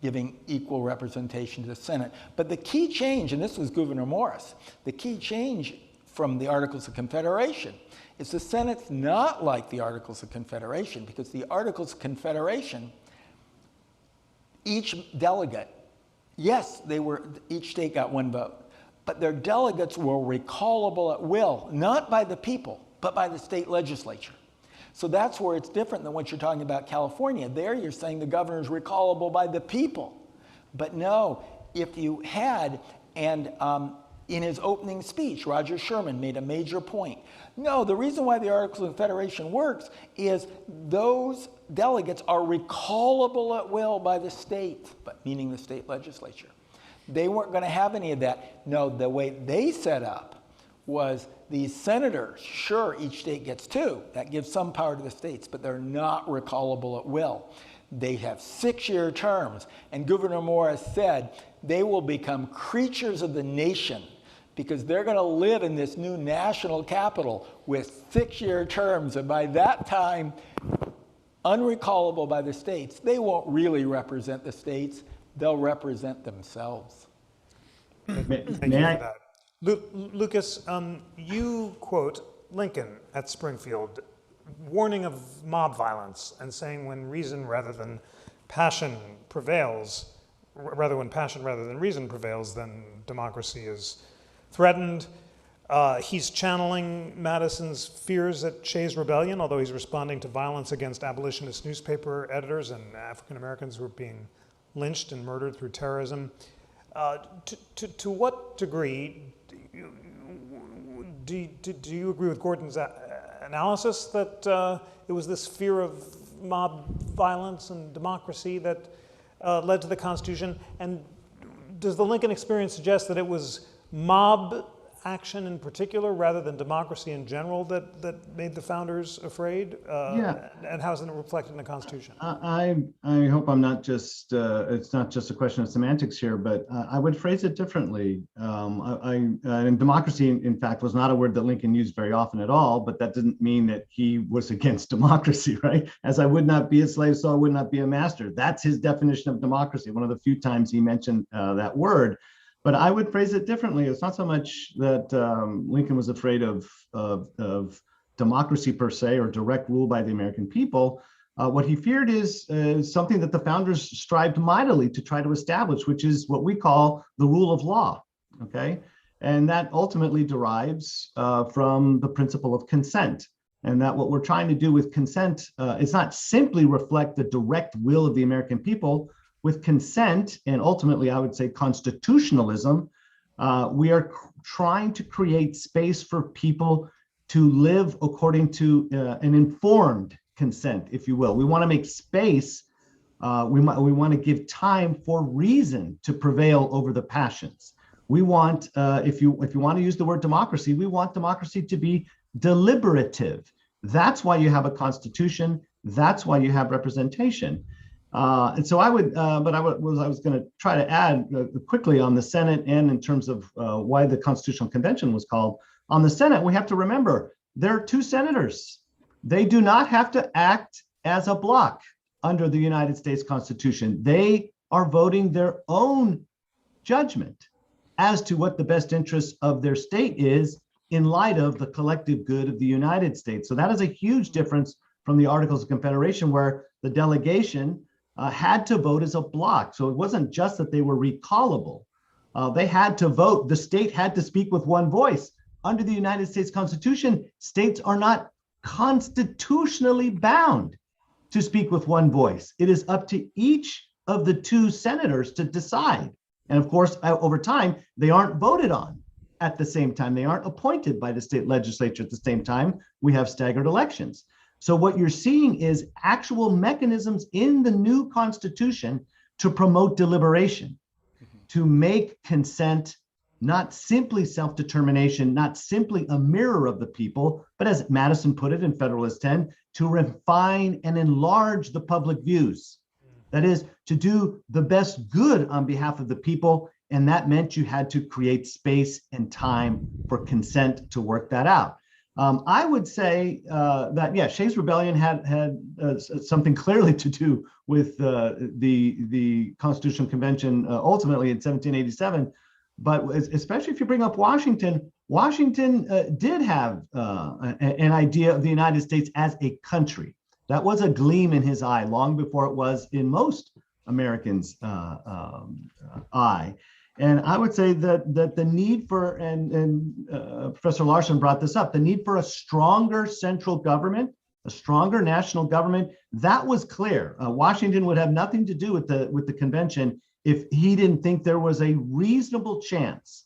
giving equal representation to the Senate. But the key change, and this was Gouverneur Morris, the key change from the Articles of Confederation is the Senate's not like the Articles of Confederation, because the Articles of Confederation, each delegate, yes, each state got one vote, but their delegates were recallable at will, not by the people, but by the state legislature. So that's where it's different than what you're talking about California. There you're saying the governor is recallable by the people. But no, if you had, and In his opening speech, Roger Sherman made a major point. No, the reason why the Articles of Confederation works is those delegates are recallable at will by the state, but meaning the state legislature. They weren't going to have any of that. No, the way they set up was these senators, sure, each state gets 2. That gives some power to the states, but they're not recallable at will. They have 6-year terms, and Gouverneur Morris said they will become creatures of the nation because they're going to live in this new national capital with 6-year terms, and by that time, unrecallable by the states. They won't really represent the states, they'll represent themselves. Thank you for that. Lucas, you quote Lincoln at Springfield, warning of mob violence and saying when reason rather than passion prevails, when passion rather than reason prevails, then democracy is threatened. He's channeling Madison's fears at Shays' Rebellion, although he's responding to violence against abolitionist newspaper editors and African Americans who are being lynched and murdered through terrorism. To what degree do you agree with Gordon's analysis that it was this fear of mob violence and democracy that led to the Constitution? And does the Lincoln experience suggest that it was mob action in particular rather than democracy in general that made the founders afraid? Yeah. And how is it reflected in the Constitution? I hope I'm not just, it's not just a question of semantics here, but I would phrase it differently. And democracy, in fact, was not a word that Lincoln used very often at all, but that didn't mean that he was against democracy, right? As I would not be a slave, so I would not be a master. That's his definition of democracy, one of the few times he mentioned that word. But I would phrase it differently. It's not so much that Lincoln was afraid of democracy per se or direct rule by the American people. What he feared is something that the founders strived mightily to try to establish, which is what we call the rule of law, okay? And that ultimately derives from the principle of consent. And that what we're trying to do with consent is not simply reflect the direct will of the American people. With consent, and ultimately I would say constitutionalism, we are trying to create space for people to live according to an informed consent, if you will. We want to make space, we want to give time for reason to prevail over the passions. We want, if you want to use the word democracy, we want democracy to be deliberative. That's why you have a constitution. That's why you have representation. And so I would, I was going to try to add quickly on the Senate and in terms of why the Constitutional Convention was called. On the Senate, we have to remember there are 2 senators. They do not have to act as a bloc under the United States Constitution. They are voting their own judgment as to what the best interest of their state is in light of the collective good of the United States. So that is a huge difference from the Articles of Confederation, where the delegation had to vote as a bloc. So it wasn't just that they were recallable. They had to vote. The state had to speak with one voice. Under the United States Constitution, states are not constitutionally bound to speak with one voice. It is up to each of the 2 senators to decide. And of course, over time, they aren't voted on at the same time. They aren't appointed by the state legislature at the same time. We have staggered elections. So what you're seeing is actual mechanisms in the new Constitution to promote deliberation, to make consent not simply self-determination, not simply a mirror of the people, but as Madison put it in Federalist 10, to refine and enlarge the public views. That is, to do the best good on behalf of the people, and that meant you had to create space and time for consent to work that out. I would say that, yeah, Shays' Rebellion had something clearly to do with the Constitutional Convention ultimately in 1787. But especially if you bring up Washington, Washington did have an idea of the United States as a country. That was a gleam in his eye long before it was in most Americans' eye. And I would say that the need for, and Professor Larson brought this up, the need for a stronger central government, a stronger national government, that was clear. Washington would have nothing to do with the convention if he didn't think there was a reasonable chance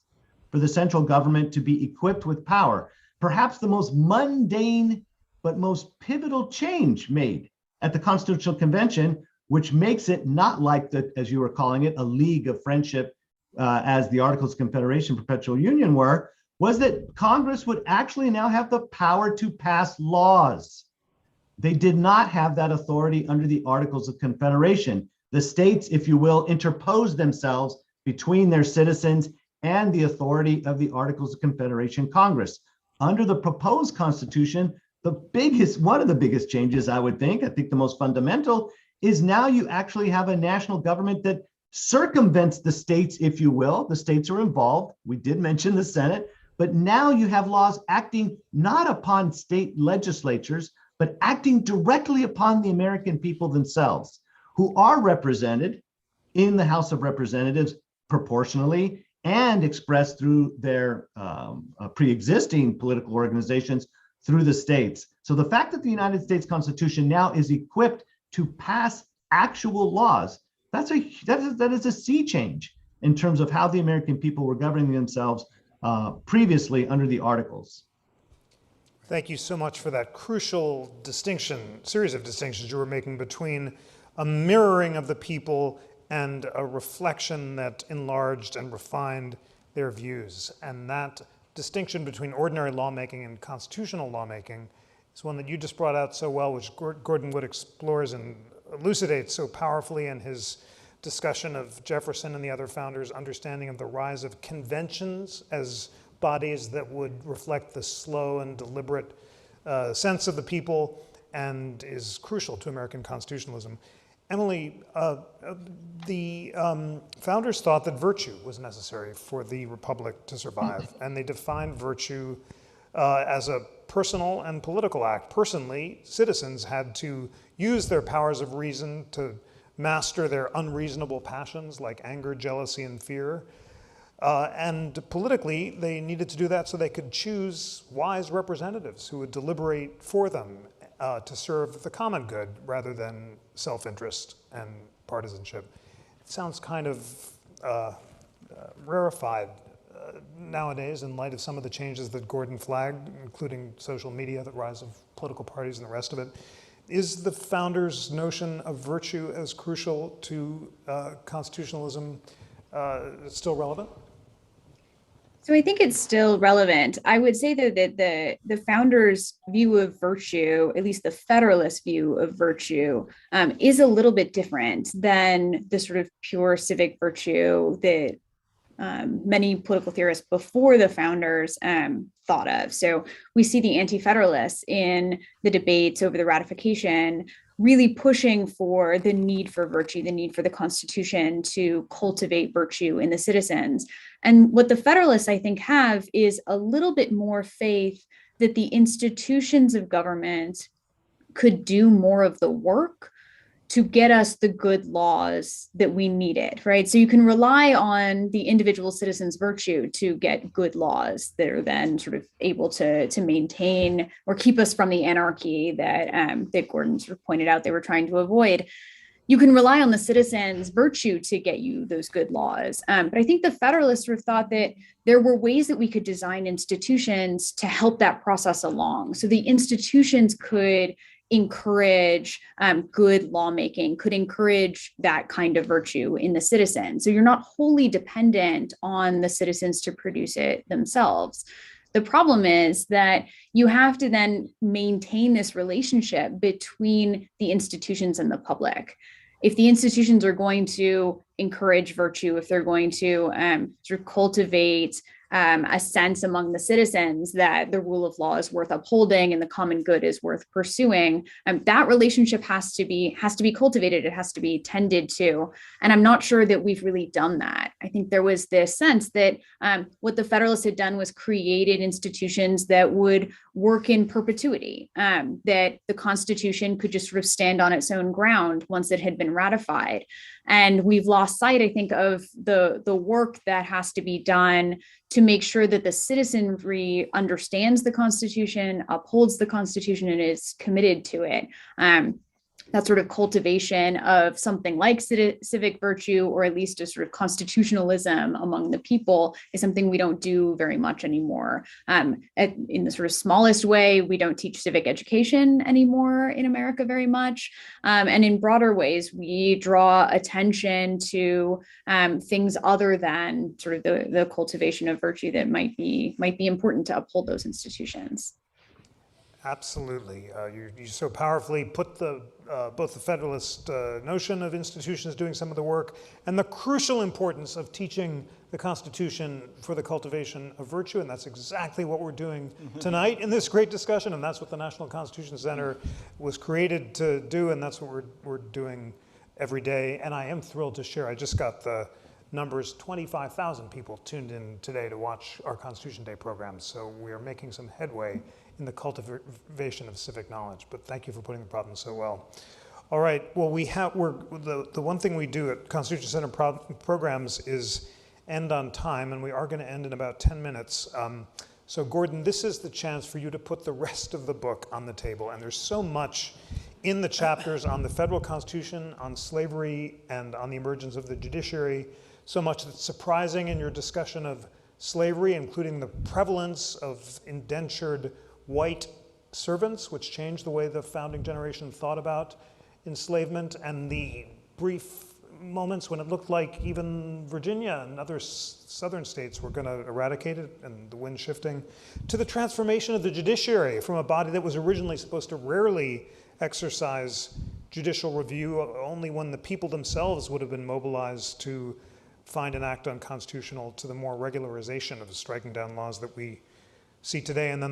for the central government to be equipped with power. Perhaps the most mundane but most pivotal change made at the Constitutional Convention, which makes it not like the, as you were calling it, a league of friendship, as the Articles of Confederation, Perpetual Union were, was that Congress would actually now have the power to pass laws. They did not have that authority under the Articles of Confederation. The states, if you will, interposed themselves between their citizens and the authority of the Articles of Confederation Congress. Under the proposed Constitution, one of the biggest changes, I think the most fundamental, is now you actually have a national government that circumvents the states, if you will. The states are involved. We did mention the Senate, but now you have laws acting not upon state legislatures, but acting directly upon the American people themselves, who are represented in the House of Representatives proportionally and expressed through their pre-existing political organizations through the states. So the fact that the United States Constitution now is equipped to pass actual laws, that is a sea change in terms of how the American people were governing themselves previously under the Articles. Thank you so much for that crucial series of distinctions you were making between a mirroring of the people and a reflection that enlarged and refined their views. And that distinction between ordinary lawmaking and constitutional lawmaking is one that you just brought out so well, which Gordon Wood explores and elucidates so powerfully in his discussion of Jefferson and the other founders' understanding of the rise of conventions as bodies that would reflect the slow and deliberate sense of the people, and is crucial to American constitutionalism. Emily, the founders thought that virtue was necessary for the republic to survive, and they defined virtue as a personal and political act. Personally, citizens had to use their powers of reason to master their unreasonable passions like anger, jealousy, and fear. And politically, they needed to do that so they could choose wise representatives who would deliberate for them to serve the common good rather than self-interest and partisanship. It sounds kind of rarefied nowadays in light of some of the changes that Gordon flagged, including social media, the rise of political parties and the rest of it. Is the founders' notion of virtue as crucial to constitutionalism still relevant? So I think it's still relevant. I would say though that the founders' view of virtue, at least the Federalist view of virtue, is a little bit different than the sort of pure civic virtue that many political theorists before the founders thought of. So we see the anti-federalists in the debates over the ratification really pushing for the need for virtue, the need for the Constitution to cultivate virtue in the citizens. And what the Federalists, I think, have is a little bit more faith that the institutions of government could do more of the work to get us the good laws that we needed, right? So you can rely on the individual citizen's virtue to get good laws that are then sort of able to maintain or keep us from the anarchy that that Gordon sort of pointed out they were trying to avoid. You can rely on the citizen's virtue to get you those good laws. But I think the Federalists sort of thought that there were ways that we could design institutions to help that process along. So the institutions could encourage good lawmaking, could encourage that kind of virtue in the citizen. So you're not wholly dependent on the citizens to produce it themselves. The problem is that you have to then maintain this relationship between the institutions and the public. If the institutions are going to encourage virtue, if they're going to sort of cultivate a sense among the citizens that the rule of law is worth upholding and the common good is worth pursuing, that relationship has to be cultivated. It has to be tended to. And I'm not sure that we've really done that. I think there was this sense that what the Federalists had done was created institutions that would work in perpetuity, that the Constitution could just sort of stand on its own ground once it had been ratified. And we've lost sight, I think, of the work that has to be done to make sure that the citizenry understands the Constitution, upholds the Constitution, and is committed to it. that sort of cultivation of something like civic virtue, or at least a sort of constitutionalism among the people, is something we don't do very much anymore. In the sort of smallest way, we don't teach civic education anymore in America very much. And in broader ways, we draw attention to things other than sort of the cultivation of virtue that might be important to uphold those institutions. Absolutely. You so powerfully put both the Federalist notion of institutions doing some of the work and the crucial importance of teaching the Constitution for the cultivation of virtue, and that's exactly what we're doing tonight in this great discussion, and that's what the National Constitution Center was created to do, and that's what we're doing every day. And I am thrilled to share, I just got the numbers, 25,000 people tuned in today to watch our Constitution Day program, so we are making some headway in the cultivation of civic knowledge. But thank you for putting the problem so well. All right, well, the one thing we do at Constitution Center programs is end on time, and we are going to end in about 10 minutes. So Gordon, this is the chance for you to put the rest of the book on the table, and there's so much in the chapters on the federal Constitution, on slavery, and on the emergence of the judiciary, so much that's surprising in your discussion of slavery, including the prevalence of indentured white servants, which changed the way the founding generation thought about enslavement, and the brief moments when it looked like even Virginia and other southern states were going to eradicate it, and the wind shifting, to the transformation of the judiciary from a body that was originally supposed to rarely exercise judicial review, only when the people themselves would have been mobilized to find an act unconstitutional, to the more regularization of striking down laws that we see today, and then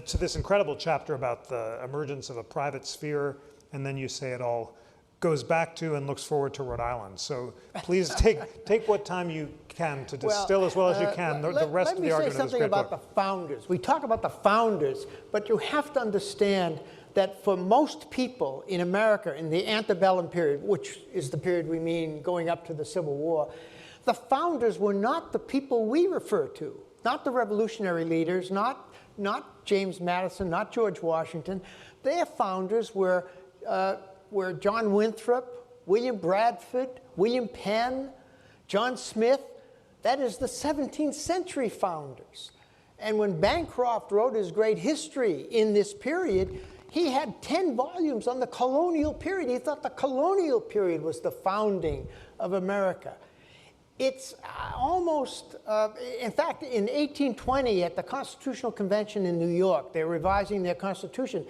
to this incredible chapter about the emergence of a private sphere, and then you say it all goes back to and looks forward to Rhode Island. So please take what time you can to distill as well as you can the rest of the argument of this great book. Let me say something about the founders. We talk about the founders, but you have to understand that for most people in America in the antebellum period, which is the period we mean going up to the Civil War, the founders were not the people we refer to, not the revolutionary leaders, not James Madison, not George Washington. Their founders were John Winthrop, William Bradford, William Penn, John Smith. That is the 17th century founders. And when Bancroft wrote his great history in this period, he had 10 volumes on the colonial period. He thought the colonial period was the founding of America. It's almost, in fact, in 1820 at the Constitutional Convention in New York, they're revising their Constitution.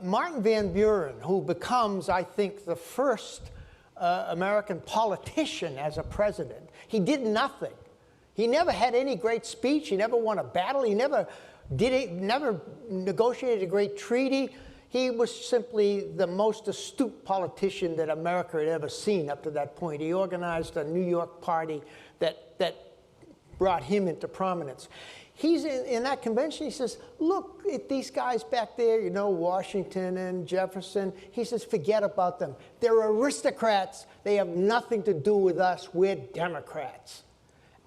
Martin Van Buren, who becomes, I think, the first American politician as a president, he did nothing. He never had any great speech. He never won a battle. He never negotiated a great treaty. He was simply the most astute politician that America had ever seen up to that point. He organized a New York party that brought him into prominence. He's in that convention, he says, look at these guys back there, you know, Washington and Jefferson. He says, forget about them. They're aristocrats. They have nothing to do with us. We're Democrats.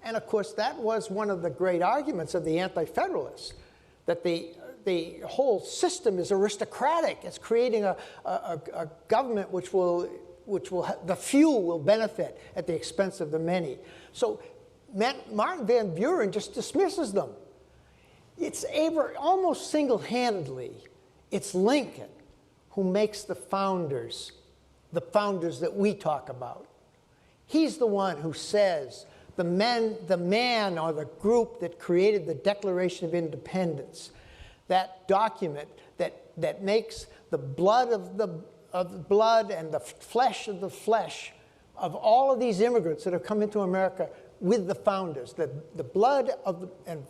And of course, that was one of the great arguments of the Anti-Federalists, that the whole system is aristocratic. It's creating a government which will the few will benefit at the expense of the many. So Martin Van Buren just dismisses them. It's almost single-handedly, it's Lincoln who makes the founders that we talk about. He's the one who says the man or the group that created the Declaration of Independence, that document that makes the blood of blood and the flesh of the flesh of all of these immigrants that have come into America with the founders, the blood of and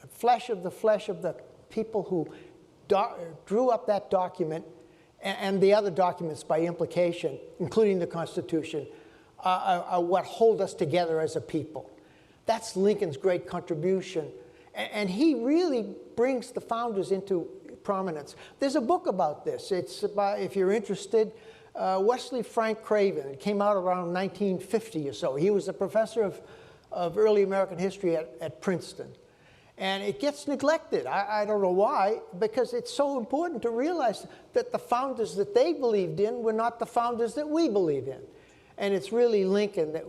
flesh of the people who drew up that document and the other documents by implication, including the Constitution, are what hold us together as a people. That's Lincoln's great contribution. And he really brings the founders into prominence. There's a book about this. It's about, if you're interested, Wesley Frank Craven. It came out around 1950 or so. He was a professor of early American history at Princeton. And it gets neglected. I don't know why, because it's so important to realize that the founders that they believed in were not the founders that we believe in. And it's really Lincoln that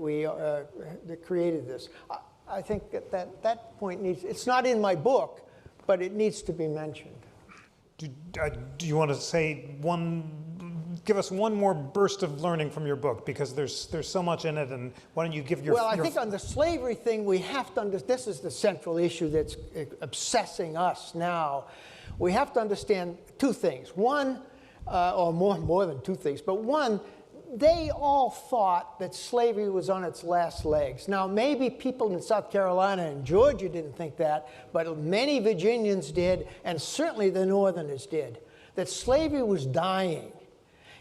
that created this. I think that point needs, it's not in my book, but it needs to be mentioned. Do you want to say give us one more burst of learning from your book, because there's so much in it, and why don't you give your... Well, I think on the slavery thing, we have to understand, this is the central issue that's obsessing us now. We have to understand two things. One, or more than two things, but one, they all thought that slavery was on its last legs. Now, maybe people in South Carolina and Georgia didn't think that, but many Virginians did, and certainly the Northerners did, that slavery was dying.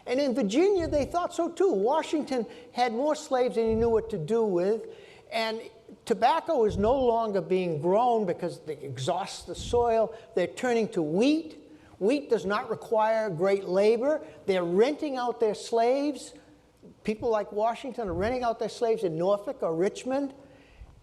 And in Virginia, they thought so too. Washington had more slaves than he knew what to do with, and tobacco is no longer being grown because they exhaust the soil. They're turning to wheat. Wheat does not require great labor. They're renting out their slaves. People like Washington are renting out their slaves in Norfolk or Richmond.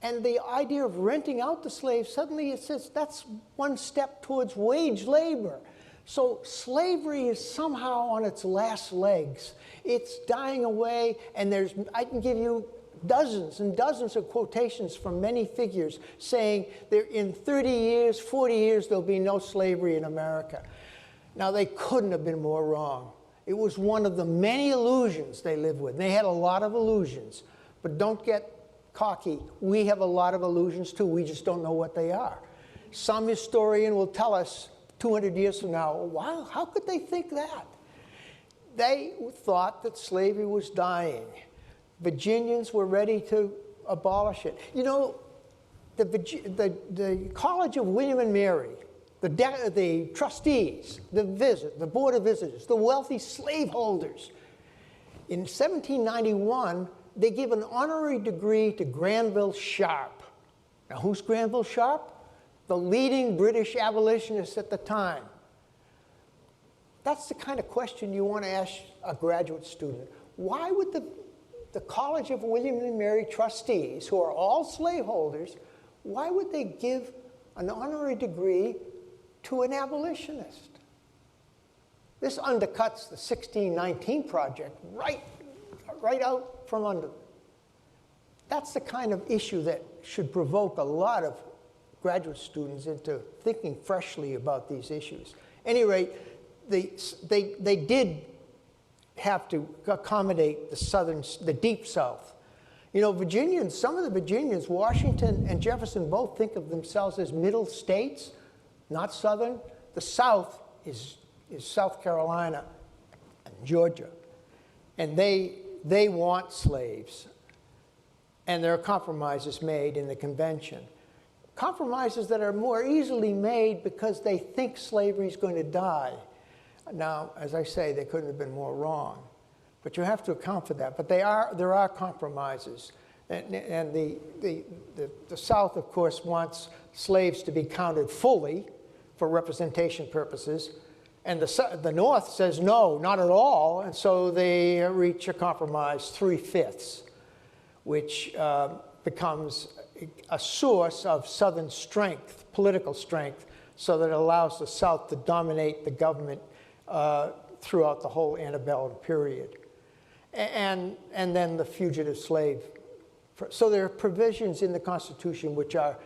And the idea of renting out the slaves, suddenly it says that's one step towards wage labor. So slavery is somehow on its last legs. It's dying away, and I can give you dozens and dozens of quotations from many figures saying that in 30 years, 40 years, there'll be no slavery in America. Now, they couldn't have been more wrong. It was one of the many illusions they lived with. They had a lot of illusions, but don't get cocky. We have a lot of illusions too. We just don't know what they are. Some historian will tell us 200 years from now, wow, how could they think that? They thought that slavery was dying. Virginians were ready to abolish it. You know, the College of William and Mary, the trustees, the Board of Visitors, the wealthy slaveholders, in 1791, they give an honorary degree to Granville Sharp. Now, who's Granville Sharp? The leading British abolitionist at the time. That's the kind of question you want to ask a graduate student. Why would the College of William and Mary trustees, who are all slaveholders, why would they give an honorary degree to an abolitionist? This undercuts the 1619 Project right out from under. That's the kind of issue that should provoke a lot of graduate students into thinking freshly about these issues. At any rate, they did have to accommodate the Deep South. You know, Virginians, some of the Virginians, Washington and Jefferson both think of themselves as middle states, not Southern. The South is South Carolina and Georgia. And they want slaves. And there are compromises made in the convention. Compromises that are more easily made because they think slavery is going to die. Now, as I say, they couldn't have been more wrong. But you have to account for that. But there are compromises. And the South, of course, wants slaves to be counted fully for representation purposes. And the North says, no, not at all. And so they reach a compromise, 3/5, which becomes a source of Southern strength, political strength, so that it allows the South to dominate the government throughout the whole antebellum period. And then the fugitive slave. So there are provisions in the Constitution which are,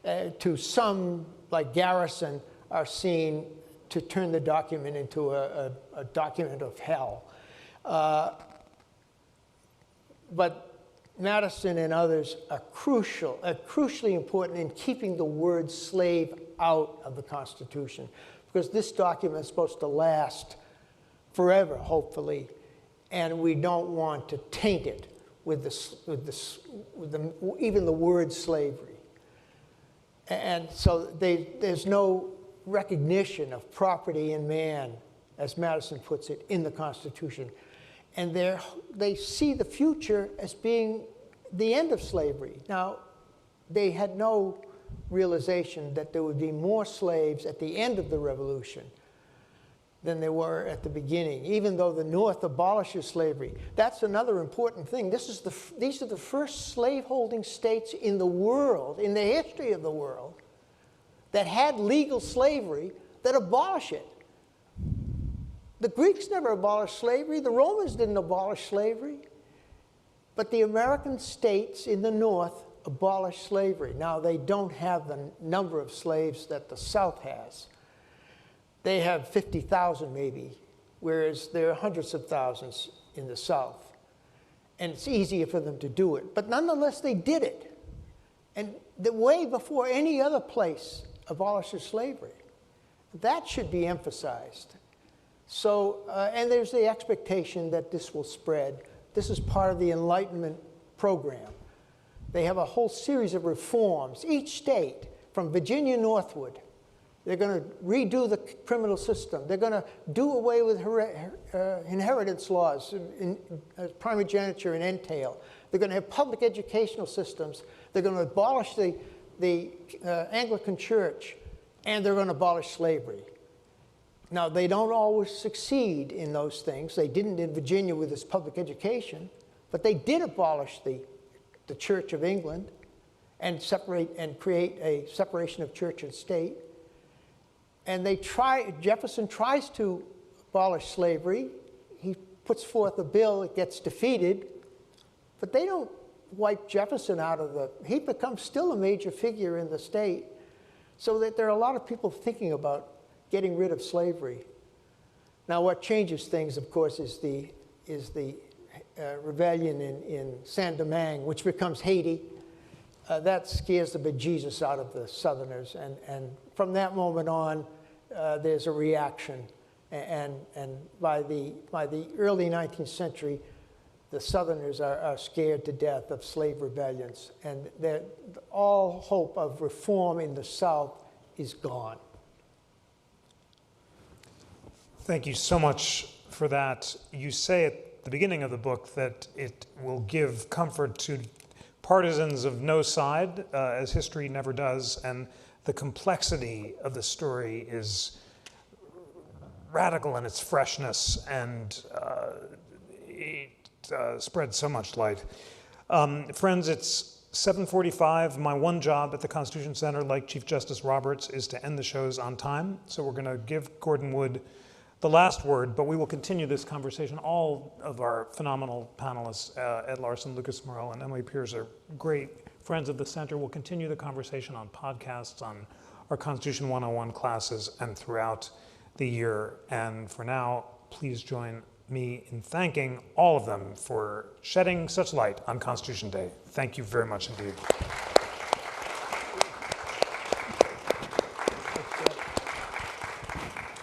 to some, like Garrison, are seen to turn the document into a document of hell. But Madison and others are crucially important in keeping the word slave out of the Constitution, because this document is supposed to last forever, hopefully, and we don't want to taint it with even the word slavery. And so there's no recognition of property in man, as Madison puts it, in the Constitution. And they see the future as being the end of slavery. Now, they had no realization that there would be more slaves at the end of the Revolution than there were at the beginning, even though the North abolishes slavery. That's another important thing. These are the first slaveholding states in the world, in the history of the world, that had legal slavery that abolish it. The Greeks never abolished slavery. The Romans didn't abolish slavery. But the American states in the North abolished slavery. Now, they don't have the number of slaves that the South has. They have 50,000 maybe, whereas there are hundreds of thousands in the South. And it's easier for them to do it. But nonetheless, they did it. And the way before any other place abolishes slavery. That should be emphasized. So, and there's the expectation that this will spread. This is part of the Enlightenment program. They have a whole series of reforms. Each state, from Virginia northward, they're going to redo the criminal system. They're going to do away with inheritance laws, primogeniture and entail. They're going to have public educational systems. They're going to abolish the Anglican Church, and they're going to abolish slavery. Now, they don't always succeed in those things. They didn't in Virginia with its public education, but they did abolish the Church of England and create a separation of church and state. And Jefferson tries to abolish slavery. He puts forth a bill, it gets defeated, but they don't wipe Jefferson out of he becomes still a major figure in the state, so that there are a lot of people thinking about getting rid of slavery. Now, what changes things, of course, is the rebellion in Saint-Domingue, which becomes Haiti. That scares the bejesus out of the Southerners, and from that moment on, there's a reaction. And by the early 19th century, the Southerners are scared to death of slave rebellions, and all hope of reform in the South is gone. Thank you so much for that. You say at the beginning of the book that it will give comfort to partisans of no side, as history never does, and the complexity of the story is radical in its freshness, and it spreads so much light. Friends, it's 7:45. My one job at the Constitution Center, like Chief Justice Roberts, is to end the shows on time. So we're going to give Gordon Wood the last word, but we will continue this conversation. All of our phenomenal panelists, Ed Larson, Lucas Morel, and Emily Pears, are great friends of the center. We'll continue the conversation on podcasts, on our Constitution 101 classes, and throughout the year. And for now, please join me in thanking all of them for shedding such light on Constitution Day. Thank you very much indeed.